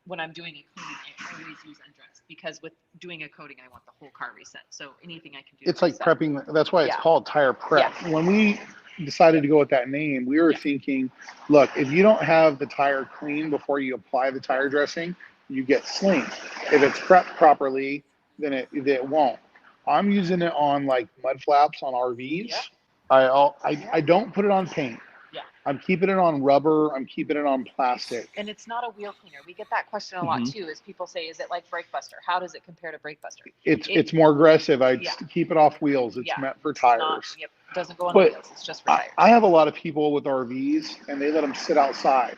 when I'm doing a coating, I always use Undressed, because with doing a coating, I want the whole car reset. So anything I can do. It's like prepping. That's why it's called tire prep. Yeah. When we decided to go with that name, we were thinking, look, if you don't have the tire clean before you apply the tire dressing, you get sling. If it's prepped properly, then it won't. I'm using it on like mud flaps on RVs. Yeah. I don't put it on paint. Yeah. I'm keeping it on rubber. I'm keeping it on plastic. And it's not a wheel cleaner. We get that question a lot too, is people say, is it like BrakeBuster? How does it compare to BrakeBuster? It's more aggressive. I keep it off wheels. It's meant for tires. Doesn't go on wheels. It's just for tires. I have a lot of people with RVs, and they let them sit outside,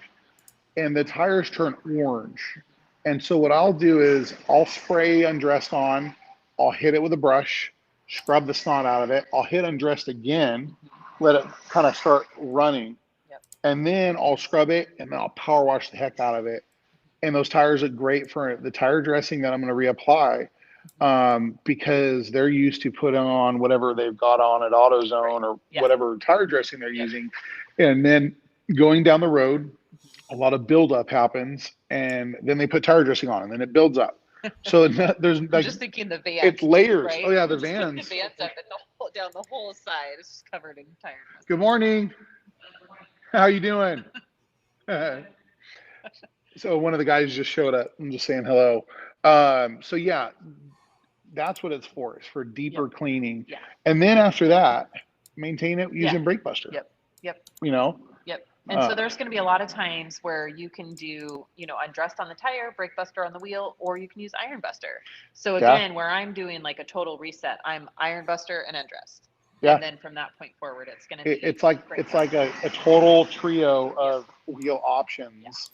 and the tires turn orange. And so what I'll do is I'll spray Undressed on. I'll hit it with a brush, scrub the snot out of it. I'll hit Undressed again, let it kind of start running. And then I'll scrub it, and then I'll power wash the heck out of it. And those tires look great for the tire dressing that I'm going to reapply, because they're used to putting on whatever they've got on at AutoZone or whatever tire dressing they're using. And then going down the road, a lot of buildup happens, and then they put tire dressing on, and then it builds up. So there's like, I'm just thinking the Vans. It's layers. Right? Oh yeah, the Vans. The Vans up and down the whole side. It's just covered in tire dressing. Good morning. How you doing? So one of the guys just showed up. I'm just saying hello. So yeah, that's what it's for. It's for deeper cleaning. Yeah. And then after that, maintain it using BrakeBuster. Yep. You know? Yep. And so there's going to be a lot of times where you can do, you know, Undressed on the tire, BrakeBuster on the wheel, or you can use IronBuster. So again, where I'm doing like a total reset, I'm IronBuster and Undressed. Yeah. And then from that point forward, it's going to be. It's like a total trio of wheel options.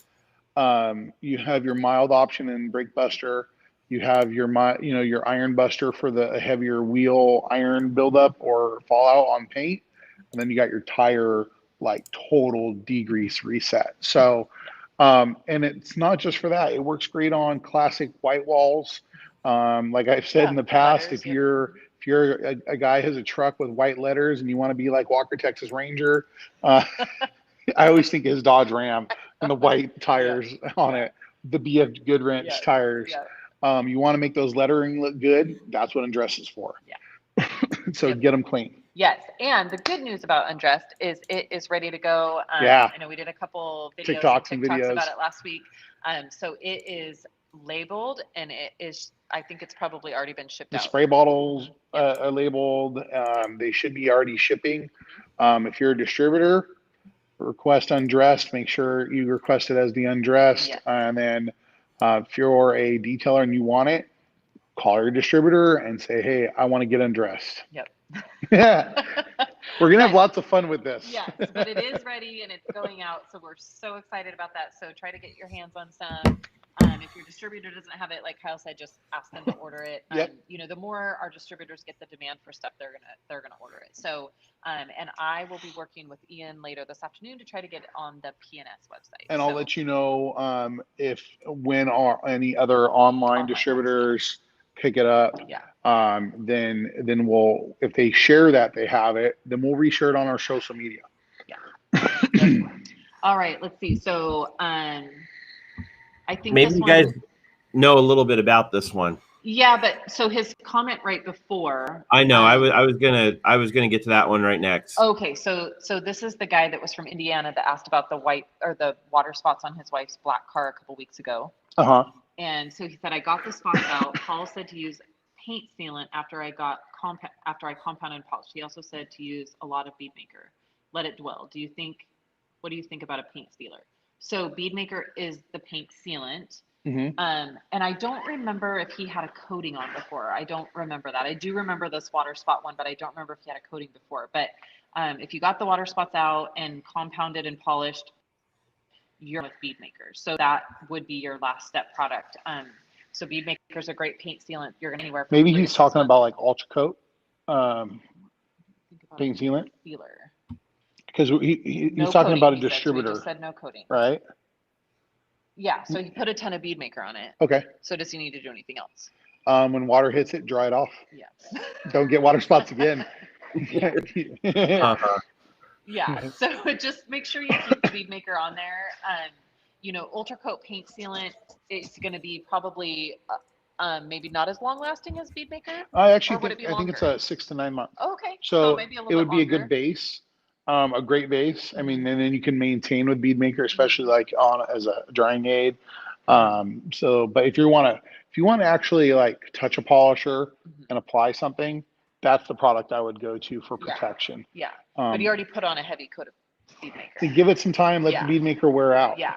Yeah. You have your mild option in BrakeBuster. You have your your IronBuster for the heavier wheel iron buildup or fallout on paint, and then you got your tire like total degrease reset. So, and it's not just for that. It works great on classic white walls. Like I've said in the past, letters, if you're a guy who has a truck with white letters and you want to be like Walker Texas Ranger, I always think his Dodge Ram and the white tires on it, the BF Goodwrench tires. Yeah. You want to make those lettering look good. That's what Undressed is for. Yeah. So get them clean. Yes, and the good news about Undressed is it is ready to go. I know we did a couple videos, TikToks about it last week. So it is labeled, and it is. I think it's probably already been shipped out. The spray bottles are labeled. They should be already shipping. If you're a distributor, request Undressed. Make sure you request it as the Undressed. Yes. And then if you're a detailer and you want it, call your distributor and say, hey, I want to get Undressed. Yep. Yeah. We're going to have lots of fun with this. Yes, but it is ready and it's going out. So we're so excited about that. So try to get your hands on some. If your distributor doesn't have it, like Kyle said, just ask them to order it. Yep. You know, the more our distributors get the demand for stuff, they're gonna order it. So, and I will be working with Ian later this afternoon to try to get it on the PNS website. And I'll let you know when any other online distributors pick it up. Yeah. Then we'll, if they share that they have it, then we'll reshare it on our social media. Yeah. All right. Let's see. So, I think maybe you guys know a little bit about this one. Yeah, but so his comment right before. I know. I was gonna get to that one right next. Okay, so this is the guy that was from Indiana that asked about the white or the water spots on his wife's black car a couple weeks ago. And so he said, I got the spots out. Paul said to use paint sealant after I compounded and polished. He also said to use a lot of Bead Maker. Let it dwell. What do you think about a paint sealer? So Bead Maker is the paint sealant. Mm-hmm. And I don't remember if he had a coating on before. I don't remember that. I do remember this water spot one, but I don't remember if he had a coating before. But if you got the water spots out and compounded and polished, you're with Bead Maker. So that would be your last step product. So Bead Maker is a great paint sealant. You're going anywhere. Maybe he's talking about like Ultra Coat paint sealant. Sealer. Because he's talking about a distributor. So he just said no coating. Right. Yeah, so he put a ton of Bead Maker on it. Okay. So does he need to do anything else? When water hits it, dry it off. Yeah. Don't get water spots again. Yeah, so just make sure you keep the Bead Maker on there. Ultra Coat paint sealant is going to be probably maybe not as long lasting as Bead Maker. I think it's a 6 to 9 months. Oh, okay. So maybe a little it would bit be longer. a good base. A great base. I mean, and then you can maintain with Bead Maker, especially like on as a drying aid. But if you want to actually like touch a polisher and apply something, that's the product I would go to for protection. Yeah. But you already put on a heavy coat of Bead Maker. To give it some time, let the Bead Maker wear out. Yeah.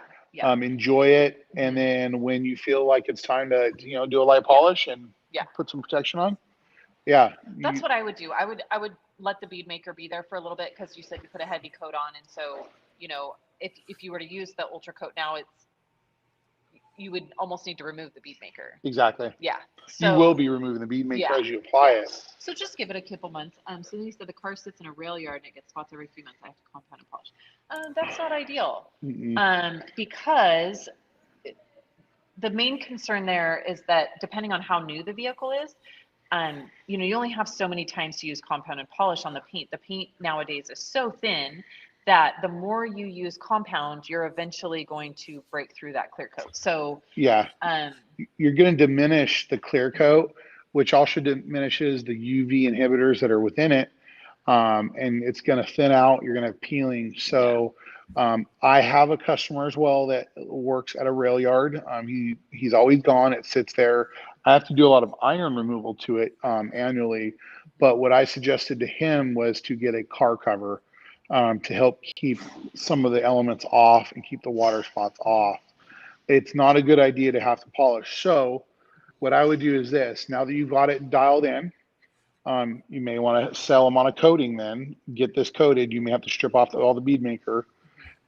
Enjoy it, and then when you feel like it's time to do a light polish and put some protection on. Yeah. That's what I would do. I would let the Bead Maker be there for a little bit, because you said you put a heavy coat on, and so if you were to use the Ultra Coat now, you would almost need to remove the Bead Maker. Exactly. Yeah. So you will be removing the Bead Maker as you apply it. So just give it a couple months. So then you said the car sits in a rail yard and it gets spots every 3 months. I have to compound and polish. That's not ideal. Because the main concern there is that depending on how new the vehicle is, you only have so many times to use compound and polish on the paint. The paint nowadays is so thin that the more you use compound, you're eventually going to break through that clear coat. So you're going to diminish the clear coat, which also diminishes the UV inhibitors that are within it, and it's going to thin out. You're going to have peeling. So I have a customer as well that works at a rail yard. He's always gone. It sits there. I have to do a lot of iron removal to it annually. But what I suggested to him was to get a car cover to help keep some of the elements off and keep the water spots off. It's not a good idea to have to polish. So what I would do is this. Now that you've got it dialed in, you may want to sell them on a coating then. Get this coated. You may have to strip off all the Bead Maker.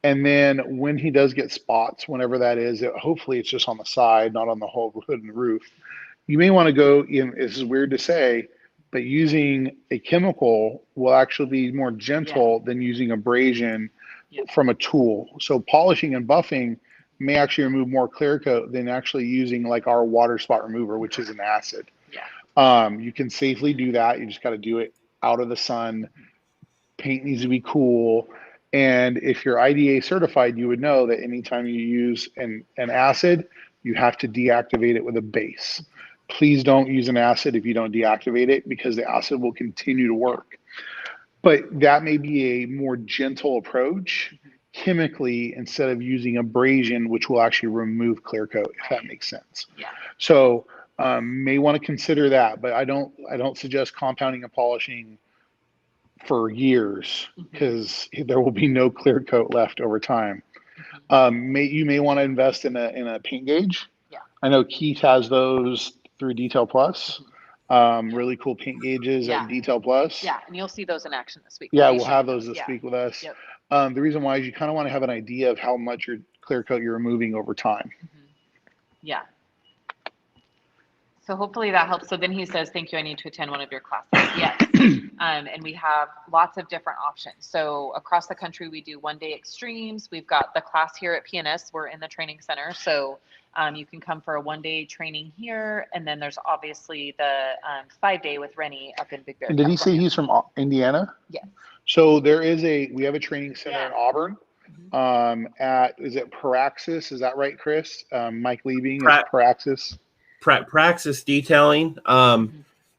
And then when he does get spots, whenever that is, hopefully it's just on the side, not on the whole hood and roof. You may want to go in, this is weird to say, but using a chemical will actually be more gentle than using abrasion from a tool. So polishing and buffing may actually remove more clear coat than actually using like our water spot remover, which is an acid. You can safely do that. You just got to do it out of the sun. Paint needs to be cool. And if you're IDA certified, you would know that anytime you use an acid, you have to deactivate it with a base. Please don't use an acid if you don't deactivate it, because the acid will continue to work. But that may be a more gentle approach chemically instead of using abrasion, which will actually remove clear coat, if that makes sense. So may want to consider that, but I don't suggest compounding and polishing for years, because there will be no clear coat left over time. You may want to invest in a paint gauge. I know Keith has those through Detail Plus. Really cool paint gauges at Detail Plus. And you'll see those in action this week. We'll have those this week with us. The reason why is you kind of want to have an idea of how much your clear coat you're removing over time. So hopefully that helps. So then he says, thank you, I need to attend one of your classes. Yes. And we have lots of different options. So across the country, we do 1 day extremes. We've got the class here at PNS. We're in the training center. So you can come for a 1 day training here. And then there's obviously the 5 day with Rennie up in Big Bear. And did he say he's from Indiana? Yes. So we have a training center in Auburn. Is it Paraxis? Is that right, Chris? Mike Liebing is Paraxis. Praxis Detailing.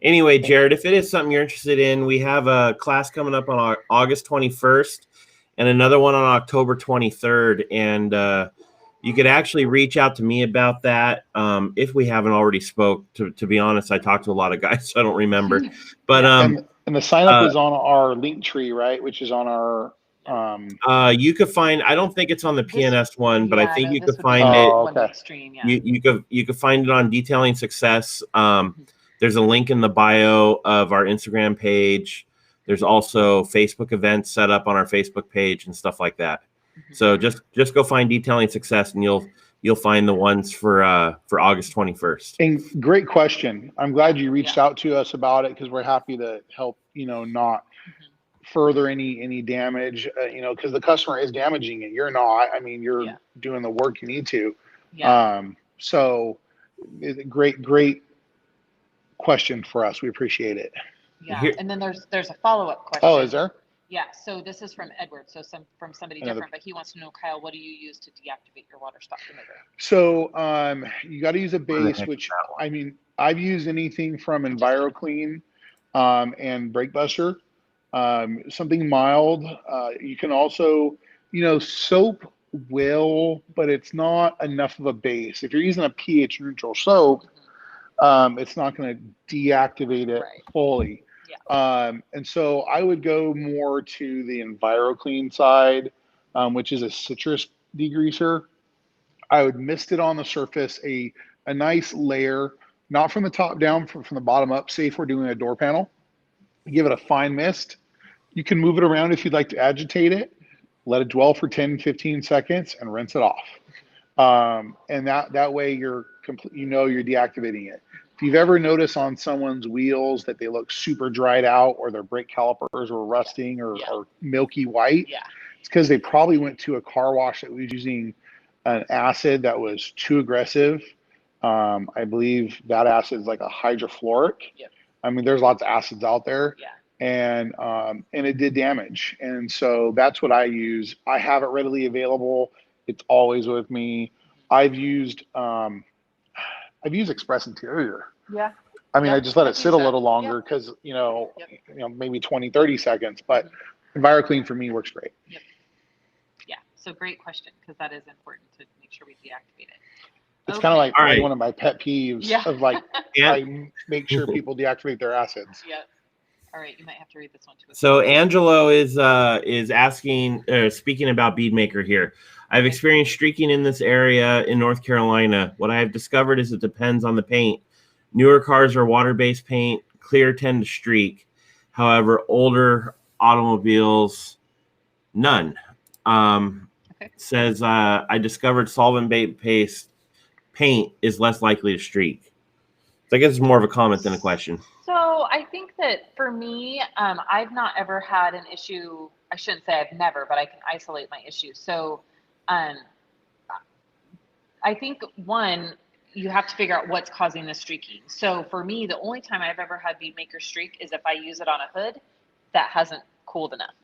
Anyway, Jared, if it is something you're interested in, we have a class coming up on August 21st and another one on October 23rd. And you could actually reach out to me about that if we haven't already spoke. To be honest, I talked to a lot of guys, so I don't remember. But and the sign up is on our link tree, right? Which is on our you could find. I don't think it's on the PNS one, but I think you could find it. Okay. Stream, You could find it on Detailing Success. There's a link in the bio of our Instagram page. There's also Facebook events set up on our Facebook page and stuff like that. So just go find Detailing Success, and you'll find the ones for August 21st. And great question. I'm glad you reached out to us about it, because we're happy to help. Not further any damage. Because the customer is damaging it. You're not. I mean, you're doing the work you need to. So great question for us. We appreciate it. And then there's a follow-up question. Oh, is there? So this is from Edward, so from somebody different, but he wants to know, Kyle, what do you use to deactivate your water stop emitter? So you got to use a base, which I've used anything from EnviroClean and Brake Buster, something mild. You can also, soap will, but it's not enough of a base. If you're using a pH neutral soap, it's not going to deactivate it fully. And so I would go more to the EnviroClean side, which is a citrus degreaser. I would mist it on the surface, a nice layer, not from the top down, from the bottom up. Say if we're doing a door panel, give it a fine mist. You can move it around if you'd like to agitate it, let it dwell for 10, 15 seconds and rinse it off. And that way you're you're deactivating it. If you've ever noticed on someone's wheels that they look super dried out, or their brake calipers are rusting or milky white, it's because they probably went to a car wash that was using an acid that was too aggressive. I believe that acid is like a hydrofluoric. I mean, there's lots of acids out there. And it did damage. And so that's what I use. I have it readily available. It's always with me. I've used Express Interior. I mean, I just let it sit a little longer because, maybe 20, 30 seconds, but EnviroClean for me works great. So great question, because that is important to make sure we deactivate it. It's kind of like one of my pet peeves of I make sure people deactivate their acids. All right, you might have to read this one too. So Angelo is asking, speaking about Beadmaker here. I've experienced streaking in this area in North Carolina. What I have discovered is it depends on the paint. Newer cars are water-based paint. Clear tend to streak. However, older automobiles, none. Says I discovered solvent-based paint is less likely to streak. So I guess it's more of a comment than a question. So I think that for me, I've not ever had an issue. I shouldn't say I've never, but I can isolate my issue. So I think one, you have to figure out what's causing the streaking. So for me, the only time I've ever had Beadmaker streak is if I use it on a hood that hasn't cooled enough.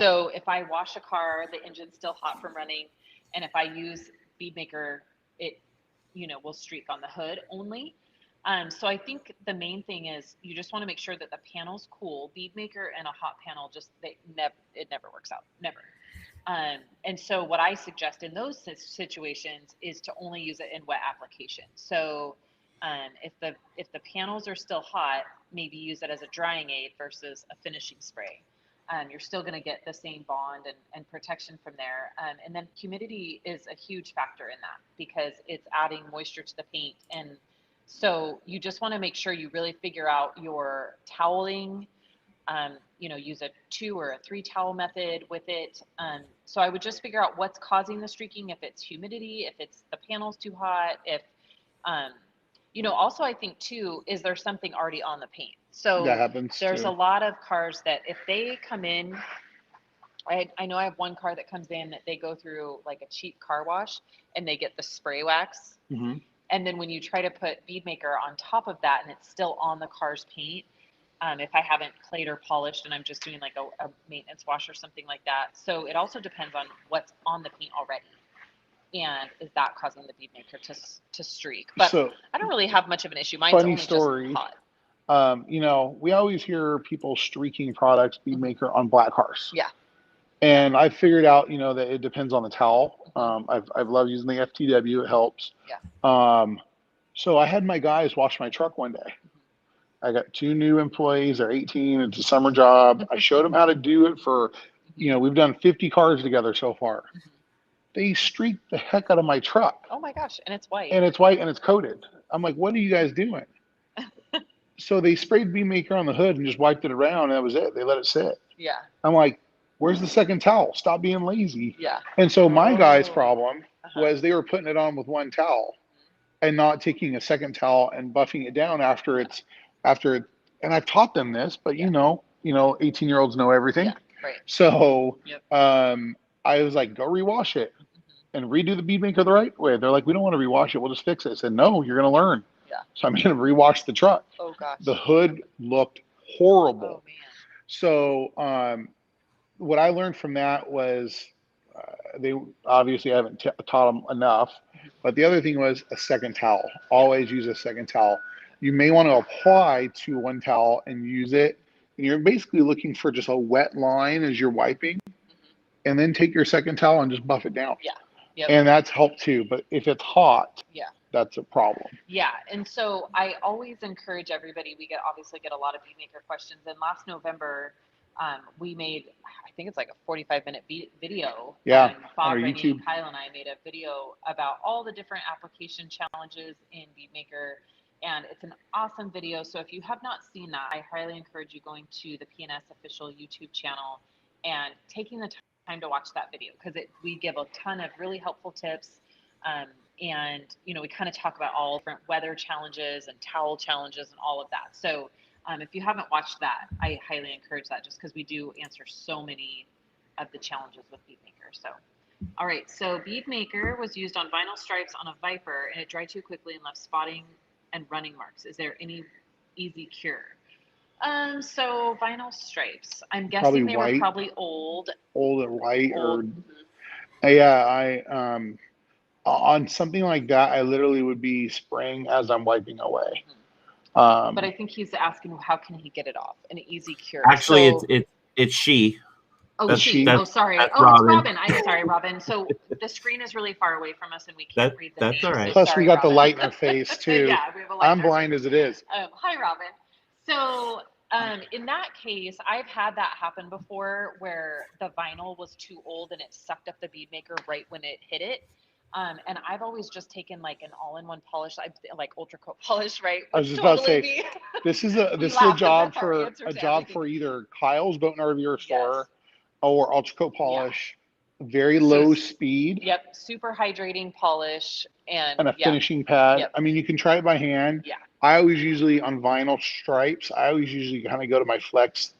So if I wash a car, the engine's still hot from running, and if I use Beadmaker, it will streak on the hood only. So I think the main thing is you just want to make sure that the panel's cool. Beadmaker and a hot panel it never works out, never. And so what I suggest in those situations is to only use it in wet application. So if the panels are still hot, maybe use it as a drying aid versus a finishing spray. You're still going to get the same bond and protection from there. And then humidity is a huge factor in that, because it's adding moisture to the paint. And so you just want to make sure you really figure out your toweling, use a 2 or a 3 towel method with it. So I would just figure out what's causing the streaking, if it's humidity, if it's the panel's too hot, if, also I think too, is there something already on the paint? So that happens there's too. a lot of cars that if they come in, I know I have one car that comes in that they go through like a cheap car wash and they get the spray wax. And then when you try to put Beadmaker on top of that and it's still on the car's paint, if I haven't clayed or polished and I'm just doing like a maintenance wash or something like that. So it also depends on what's on the paint already. and is that causing the bead maker to streak? But So, I don't really have much of an issue. Mine's funny only story. just hot. You know, we always hear people streaking products, bead maker on black cars. Yeah. And I figured out, you know, that it depends on the towel. I've loved using the FTW. It helps. Yeah. So I had my guys wash my truck one day. I got 2 new employees. They're 18. It's a summer job. I showed them how to do it for, you know, we've done 50 cars together so far. They streaked the heck out of my truck. Oh my gosh. And it's white. And it's white and it's coated. I'm like, what are you guys doing? So they sprayed bead maker on the hood and just wiped it around, and that was it. They let it sit. Yeah. I'm like, where's the second towel? Stop being lazy. Yeah. And so my guy's problem was they were putting it on with one towel and not taking a second towel and buffing it down after it. And I've taught them this, but you know, 18-year-olds know everything. Yeah. Right. So I was like, go rewash it and redo the bead maker the right way. They're like, we don't want to rewash it. We'll just fix it. I said, no, you're going to learn. Yeah. So I'm going to rewash the truck. Oh gosh. The hood looked horrible. Oh man. So what I learned from that was they obviously I haven't taught them enough, but the other thing was a second towel. Always use a second towel. You may want to apply to one towel and use it. And you're basically looking for just a wet line as you're wiping, and then take your second towel and just buff it down. Yeah. Yep. And that's helped too. But if it's hot, that's a problem. Yeah. And so I always encourage everybody, we obviously get a lot of bead maker questions. And last November, we made, I think it's like a 45-minute video. Yeah. Bob, on Rennie, YouTube. and Kyle and I made a video about all the different application challenges in bead maker. And it's an awesome video. So if you have not seen that, I highly encourage you going to the PNS official YouTube channel and taking the time to watch that video, because we give a ton of really helpful tips. And, you know, we kind of talk about all different weather challenges and towel challenges and all of that. So if you haven't watched that, I highly encourage that, just because we do answer so many of the challenges with bead maker. So, all right. So bead maker was used on vinyl stripes on a Viper, and it dried too quickly and left spotting and running marks. Is there any easy cure? So vinyl stripes, I'm guessing they were probably old and white, or yeah, on something like that, I literally would be spraying as I'm wiping away. But I think he's asking, how can he get it off? An easy cure. Actually, it's she. Oh, That's she. that's- Oh, sorry. that's Oh, Robin. it's Robin. I'm sorry, Robin. So the screen is really far away from us, and we can't read the That's name. all right. So Plus, sorry, we got the Robin. light in our face too. Yeah, we have a light. I'm in our blind as it is. Hi, Robin. So in that case, I've had that happen before, where the vinyl was too old and it sucked up the bead maker right when it hit it. And I've always just taken like an all-in-one polish, like ultra coat polish, right? I was just Which about to say, be- this is a laugh, job that's our for answer to everything. either Kyle's Boat and RV store or ultra coat polish. Very So low speed. Yep, super hydrating polish and And a finishing pad. Yep. I mean, you can try it by hand. Yeah. I always usually on vinyl stripes, I always usually kind of go to my Flex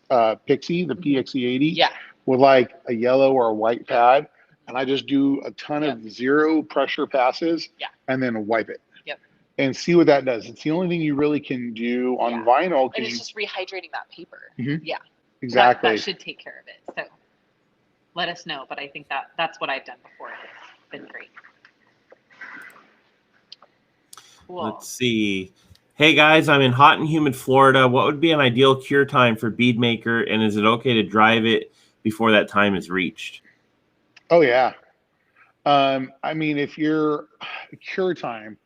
Pixie, the PXE80, Yeah. with like a yellow or a white pad. And I just do a ton of zero pressure passes and then wipe it. Yep. And see what that does. It's the only thing you really can do on vinyl. And it's just rehydrating that paper. Mhm. Yeah. Exactly. That should take care of it. So let us know. But I think that's what I've done before. It's been great. Cool. Let's see. Hey guys, I'm in hot and humid Florida. What would be an ideal cure time for bead maker, and is it okay to drive it before that time is reached? Oh yeah. I mean, if you're cure time,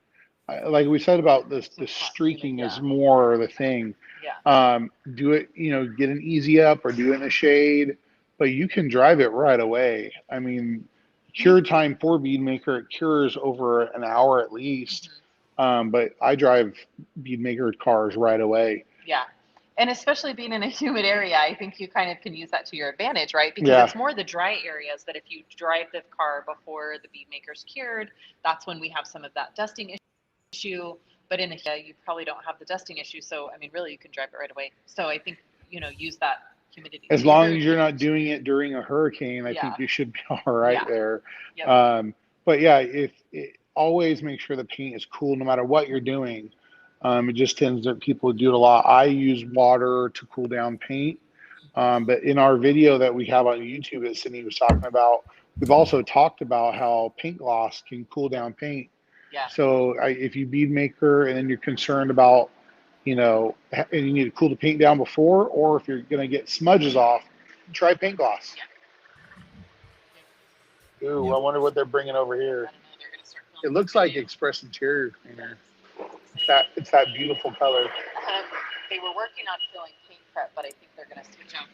like we said about the streaking is more the thing. Yeah. Do it, get an easy up or do it in the shade, but you can drive it right away. I mean, cure time for bead maker, it cures over an hour at least. But I drive bead maker cars right away. Yeah. And especially being in a humid area, I think you kind of can use that to your advantage, right? Because it's more the dry areas that if you drive the car before the bead maker's cured, that's when we have some of that dusting issue. But in a you probably don't have the dusting issue. So, I mean, really, you can drive it right away. So I think, use that humidity. As long as you're not doing it during a hurricane, I think you should be all right there. Yep. But yeah, always make sure the paint is cool no matter what you're doing. It just tends that people do it a lot. I use water to cool down paint. But in our video that we have on YouTube that Sydney was talking about, we've also talked about how paint gloss can cool down paint. Yeah. So if you bead maker and then you're concerned about, you know, and you need to cool the paint down before, or if you're going to get smudges off, try paint gloss. Yeah. Ooh, I wonder what they're bringing over here. I don't know. They're going to start It looks like Express Interior cleaner. It's that beautiful color. They were working on filling paint prep, but I think they're going to switch out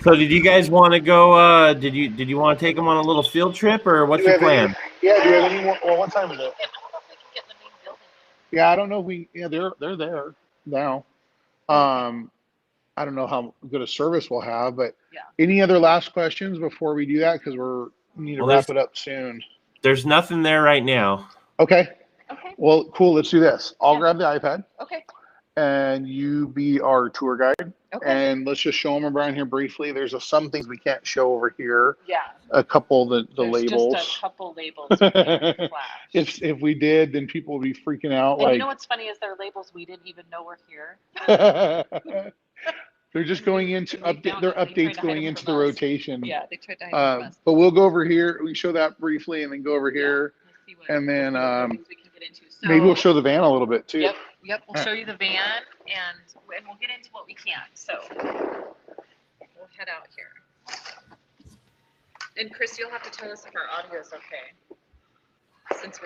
So did you guys want to go? Did you want to take them on a little field trip, or what's your plan? Do you have any more? Well, what time is it? I don't know if we can get in the main building. Yeah, I don't know if we. Yeah, they're there now. I don't know how good a service we'll have, but any other last questions before we do that? Because we need to wrap it up soon. There's nothing there right now. Okay. Okay. Well, cool. Let's do this. I'll grab the iPad. Okay. And you be our tour guide. Okay. And let's just show them around here briefly. There's some things we can't show over here. Yeah. A couple of the There's labels. Just a couple labels. We can't flash. If we did, then people would be freaking out. And like, you know what's funny is there are labels we didn't even know were here. They're just going into update. Their updates going into the rotation. Yeah, they tried to hide from us. But we'll go over here. We show that briefly, and then go over here, and then we can get into. So, maybe we'll show the van a little bit too. Yep. We'll show you the van, and we'll get into what we can. So we'll head out here. And Chris, you'll have to tell us if our audio is okay.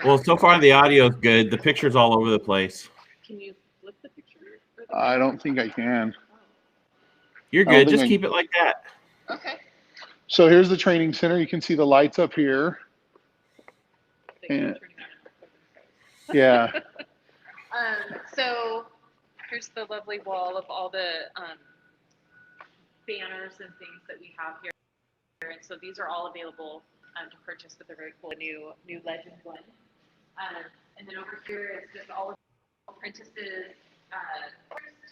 Well, so far the audio is good. The picture's all over the place. Can you flip the picture? I don't think I can. You're good. Just keep it like that. Okay. So here's the training center. You can see the lights up here. And, yeah. So here's the lovely wall of all the banners and things that we have here. And so these are all available to purchase, but they're very cool. New Legend one. And then over here is just all of the apprentices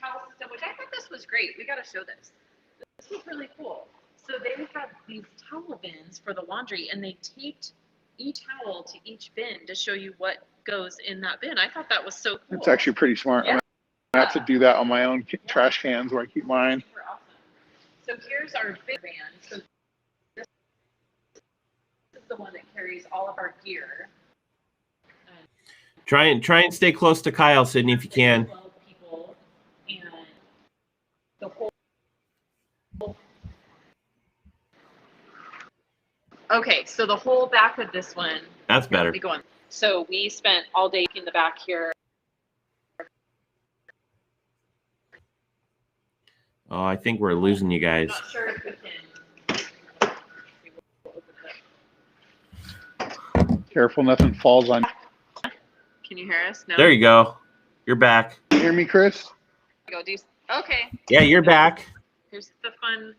towel system, which I thought this was great. We got to show this. This was really cool. So they have these towel bins for the laundry, and they taped each towel to each bin to show you what goes in that bin. I thought that was so cool. It's actually pretty smart. Yeah. I have to do that on my own trash cans where I keep mine. Super awesome. So here's our big van. So this is the one that carries all of our gear. Try and stay close to Kyle, Sydney, if you can. 12 people, and the whole. Okay, so the whole back of this one. That's better. Go on. So we spent all day in the back here. Oh, I think we're losing you guys. I'm not sure if we can. Careful, nothing falls on. Can you hear us? No. There you go. You're back. You hear me, Chris? Okay. Yeah, you're back. Here's the fun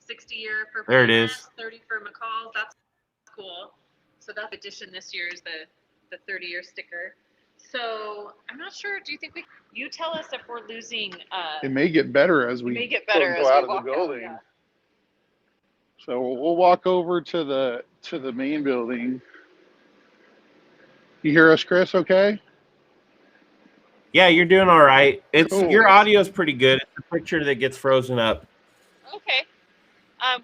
60-year for There it PMS, is. 30 for McCall. That's cool. So that edition this year is the 30-year sticker. So I'm not sure. Do you think you tell us if we're losing? It may get better as we go out of the building. Yeah. So we'll walk over to the main building. You hear us, Chris? Okay. Yeah, you're doing all right. Cool. Your audio is pretty good. It's the picture that gets frozen up. Okay.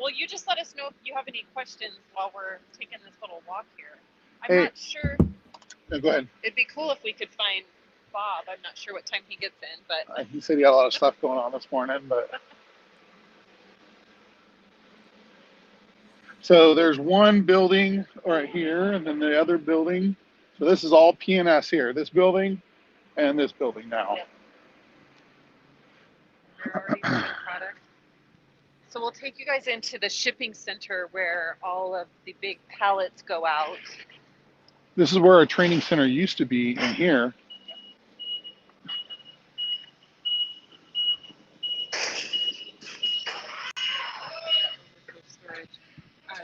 Well, you just let us know if you have any questions while we're taking this little walk here. I'm not sure. No, go ahead. It'd be cool if we could find Bob. I'm not sure what time he gets in, but He said he had a lot of stuff going on this morning, but. So there's one building right here, and then the other building. So this is all PNS here. This building and this building now. Yep. They're already selling product. So we'll take you guys into the shipping center where all of the big pallets go out. This is where our training center used to be in here.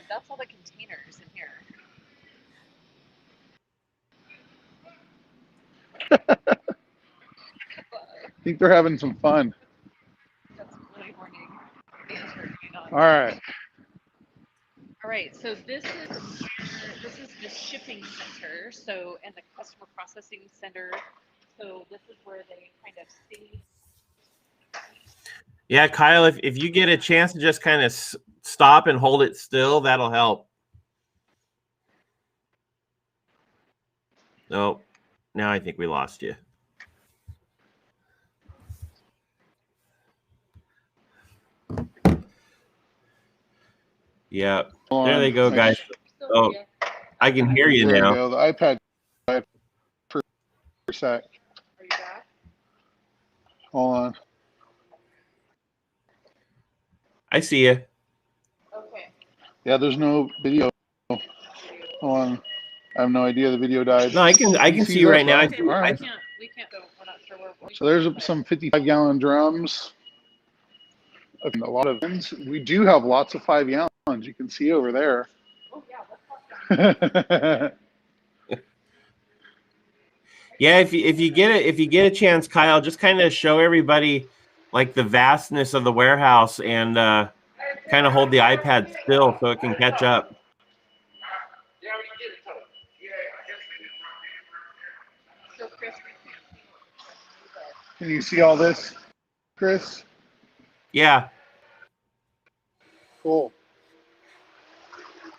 That's all the containers in here. I think they're having some fun. That's really morning. All right. All right, so this is the shipping center, so and the customer processing center. So this is where they kind of see. Yeah, Kyle, if you get a chance to just kind of stop and hold it still, that'll help. Oh, now I think we lost you. Yeah, there they go, guys. Oh, I can hear you now. There you go. The iPad for a sec. Are you back? Hold on. I see you. Okay. Yeah, there's no video. Hold on. I have no idea the video died. No, I can see you right now. Okay, All right. we can't go. We're not sure where. So there's some 55-gallon drums. A lot of bins. We do have lots of 5 gallons. You can see over there. Oh yeah, let's Yeah, if you get a chance, Kyle, just kind of show everybody like the vastness of the warehouse and kind of hold the iPad still so it can catch up. Can you see all this, Chris? Yeah. Cool.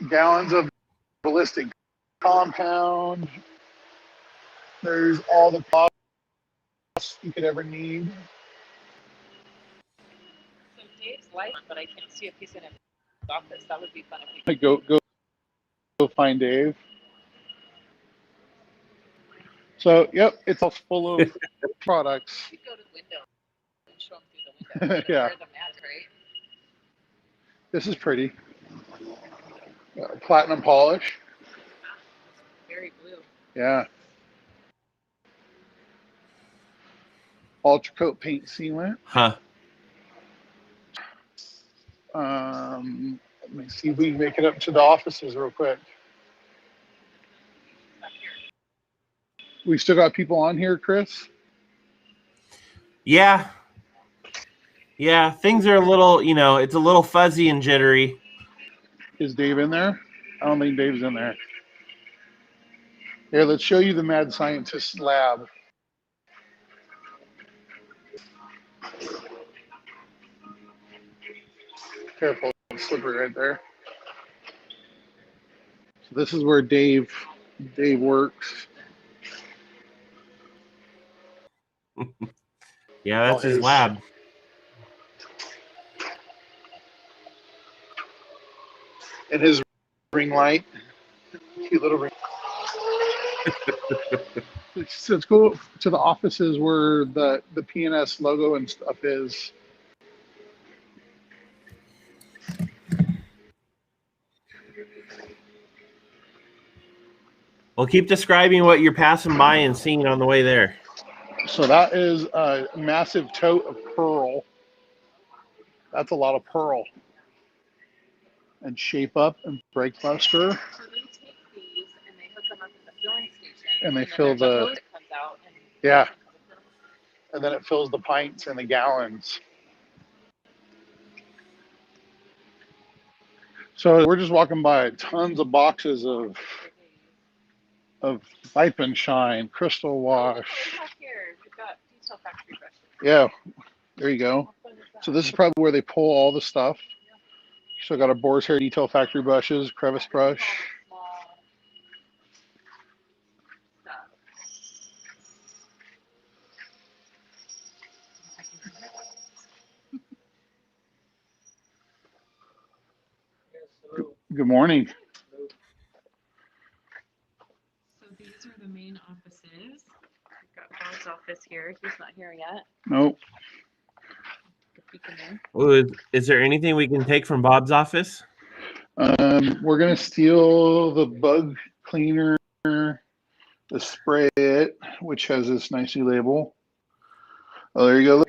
Gallons of ballistic compound. There's all the costs you could ever need. So Dave's light, but I can't see if he's in his office. That would be fun if we Go find Dave. So, yep, it's all full of products. could go to the window and show him through the window. Yeah. Where the mat's, right? This is pretty. Platinum polish. Very blue. Yeah. Ultra coat paint sealant. Huh. Let me see if we can make it up to the offices real quick. We still got people on here, Chris? Yeah. Yeah, things are a little, it's a little fuzzy and jittery. Is Dave in there? I don't think Dave's in there. Here, let's show you the mad scientist lab. Careful, it's slippery right there. So this is where Dave works. Yeah, that's his lab. And his ring light. Cute little ring. So let's go to the offices where the PNS logo and stuff is. Well, keep describing what you're passing by and seeing on the way there. So that is a massive tote of pearl. That's a lot of pearl. And Shape Up and Brake Buster. So they take these and they hook them up at the filling station. And they fill the, hose that comes out and yeah. And then it fills the pints and the gallons. So we're just walking by tons of boxes of Wipe and Shine, Crystal Wash. Here, we've got detail factory brushes. Yeah, there you go. So this is probably where they pull all the stuff. So I got a Boar's Hair Detail Factory brushes, crevice brush. Good morning. So these are the main offices. We've got Bob's office here. He's not here yet. Nope. Ooh, is there anything we can take from Bob's office? We're gonna steal the bug cleaner, the spray it, which has this nice new label. Oh, there you go.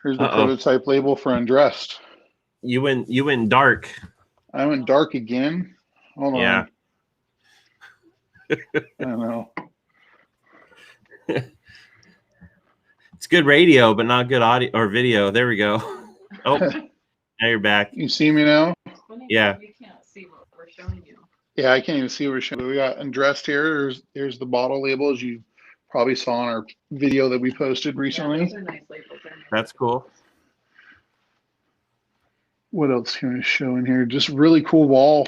Here's the prototype label for Undressed. You went dark. I went dark again. Hold on. Yeah. I don't know. It's good radio, but not good audio or video. There we go. Oh, now you're back. You see me now? Yeah. You can't see what we're showing you. Yeah, I can't even see what we're showing. We got Undressed here. Here's the bottle label, as you probably saw in our video that we posted recently. Yeah, those are nice labels. That's cool. What else can I show in here? Just really cool wall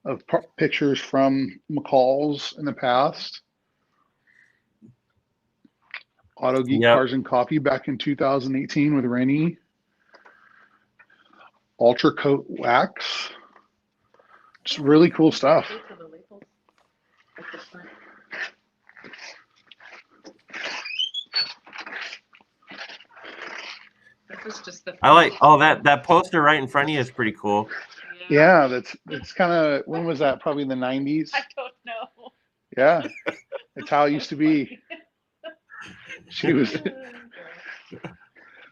of pictures from McCall's in the past. Auto Geek Cars and Coffee back in 2018 with Rennie. Ultra Coat Wax. Just really cool stuff. I like that poster right in front of you is pretty cool. Yeah, that's kind of, when was that? Probably in the 90s. I don't know. Yeah, that's how it used to be. She was.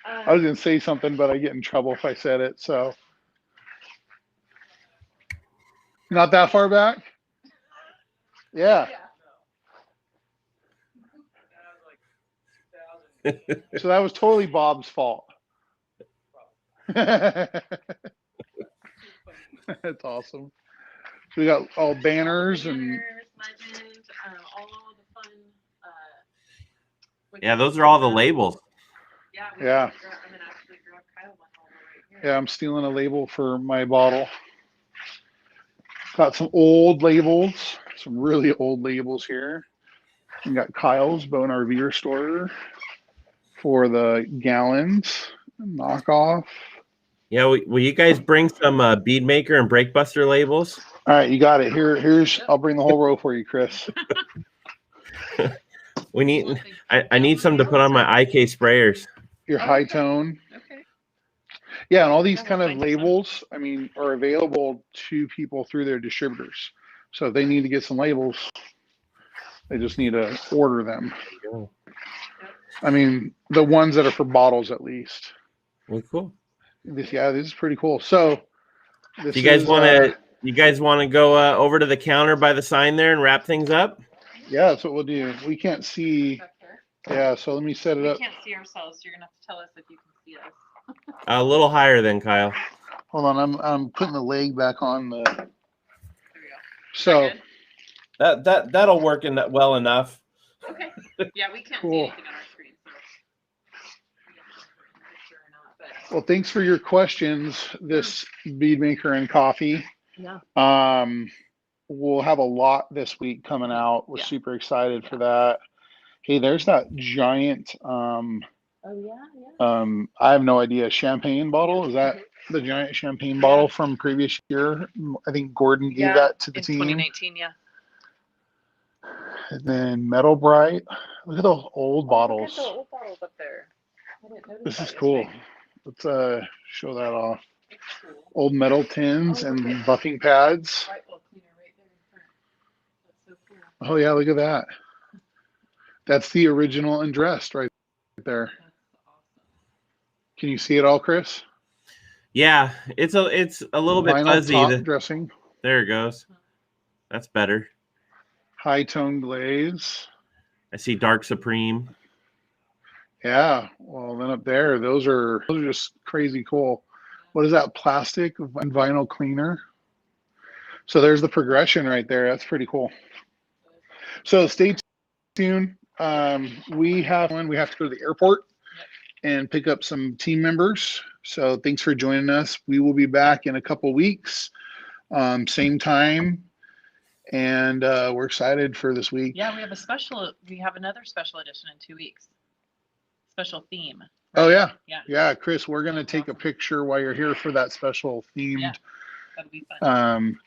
I was gonna say something, but I get in trouble if I said it. So, not that far back. Yeah. So that was totally Bob's fault. That's awesome. So we got all banners and legend, all the fun. Yeah, those are all the labels. Yeah. Yeah, I'm stealing a label for my bottle. Got some old labels, some really old labels here. We got Kyle's Bone RV Restorer for the gallons knockoff. Yeah, will you guys bring some Bead Maker and Brake Buster labels? All right, you got it. Here's I'll bring the whole row for you, Chris. We need. I need some to put on my IK sprayers. Your high tone. Okay. Yeah, and all these kind of labels, I mean, are available to people through their distributors. So if they need to get some labels, they just need to order them. I mean, the ones that are for bottles at least. Well, cool. This is pretty cool. So, Do you guys want to? You guys want to go over to the counter by the sign there and wrap things up? Yeah, that's what we'll do. We can't see. Yeah, so let me set it up. We can't see ourselves. So you're gonna have to tell us if you can see us. A little higher than Kyle. Hold on, I'm putting the leg back on the. There we So go. that'll work in that well enough. Okay. Yeah, we can't see Cool. anything on our screen. So. Well, thanks for your questions. This Bead Maker and Coffee. Yeah. We'll have a lot this week coming out. We're super excited for that. Hey, there's that giant. Oh yeah. I have no idea. Champagne bottle, is that the giant champagne bottle from previous year? I think Gordon gave that to the team. 2019, yeah. And then Metal Bright. Look at those old bottles. Look at the old bottles up there. I didn't notice This that is cool. yesterday. Let's show that off. Old metal tins and buffing pads. Right, well, cleaner right there in front. That's so cool. Oh yeah, look at that. That's the original Undressed right there. That's awesome. Can you see it all, Chris? Yeah, it's a little bit Vinyl fuzzy. top dressing. There it goes. That's better. High tone glaze. I see Dark Supreme. Yeah. Well, then up there, those are just crazy cool. What is that? Plastic and vinyl cleaner. So there's the progression right there. That's pretty cool. So stay tuned. We have to go to the airport and pick up some team members. So thanks for joining us. We will be back in a couple weeks, same time. And we're excited for this week. Yeah, we have another special edition in 2 weeks. Special theme. Oh yeah. Yeah. Yeah, Chris, we're gonna take a picture while you're here for that special themed That'll be fun.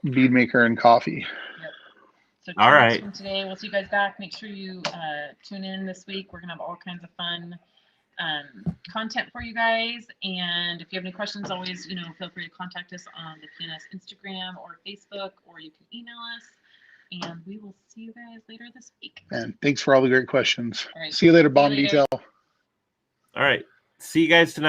Bead Maker and Coffee. Yep. So All right. from today, we'll see you guys back. Make sure you tune in this week. We're gonna have all kinds of fun content for you guys. And if you have any questions, always feel free to contact us on the PNS Instagram or Facebook, or you can email us. And we will see you guys later this week. And thanks for all the great questions. All right. See you later, Bomb See you later. Detail. All right. See you guys tonight.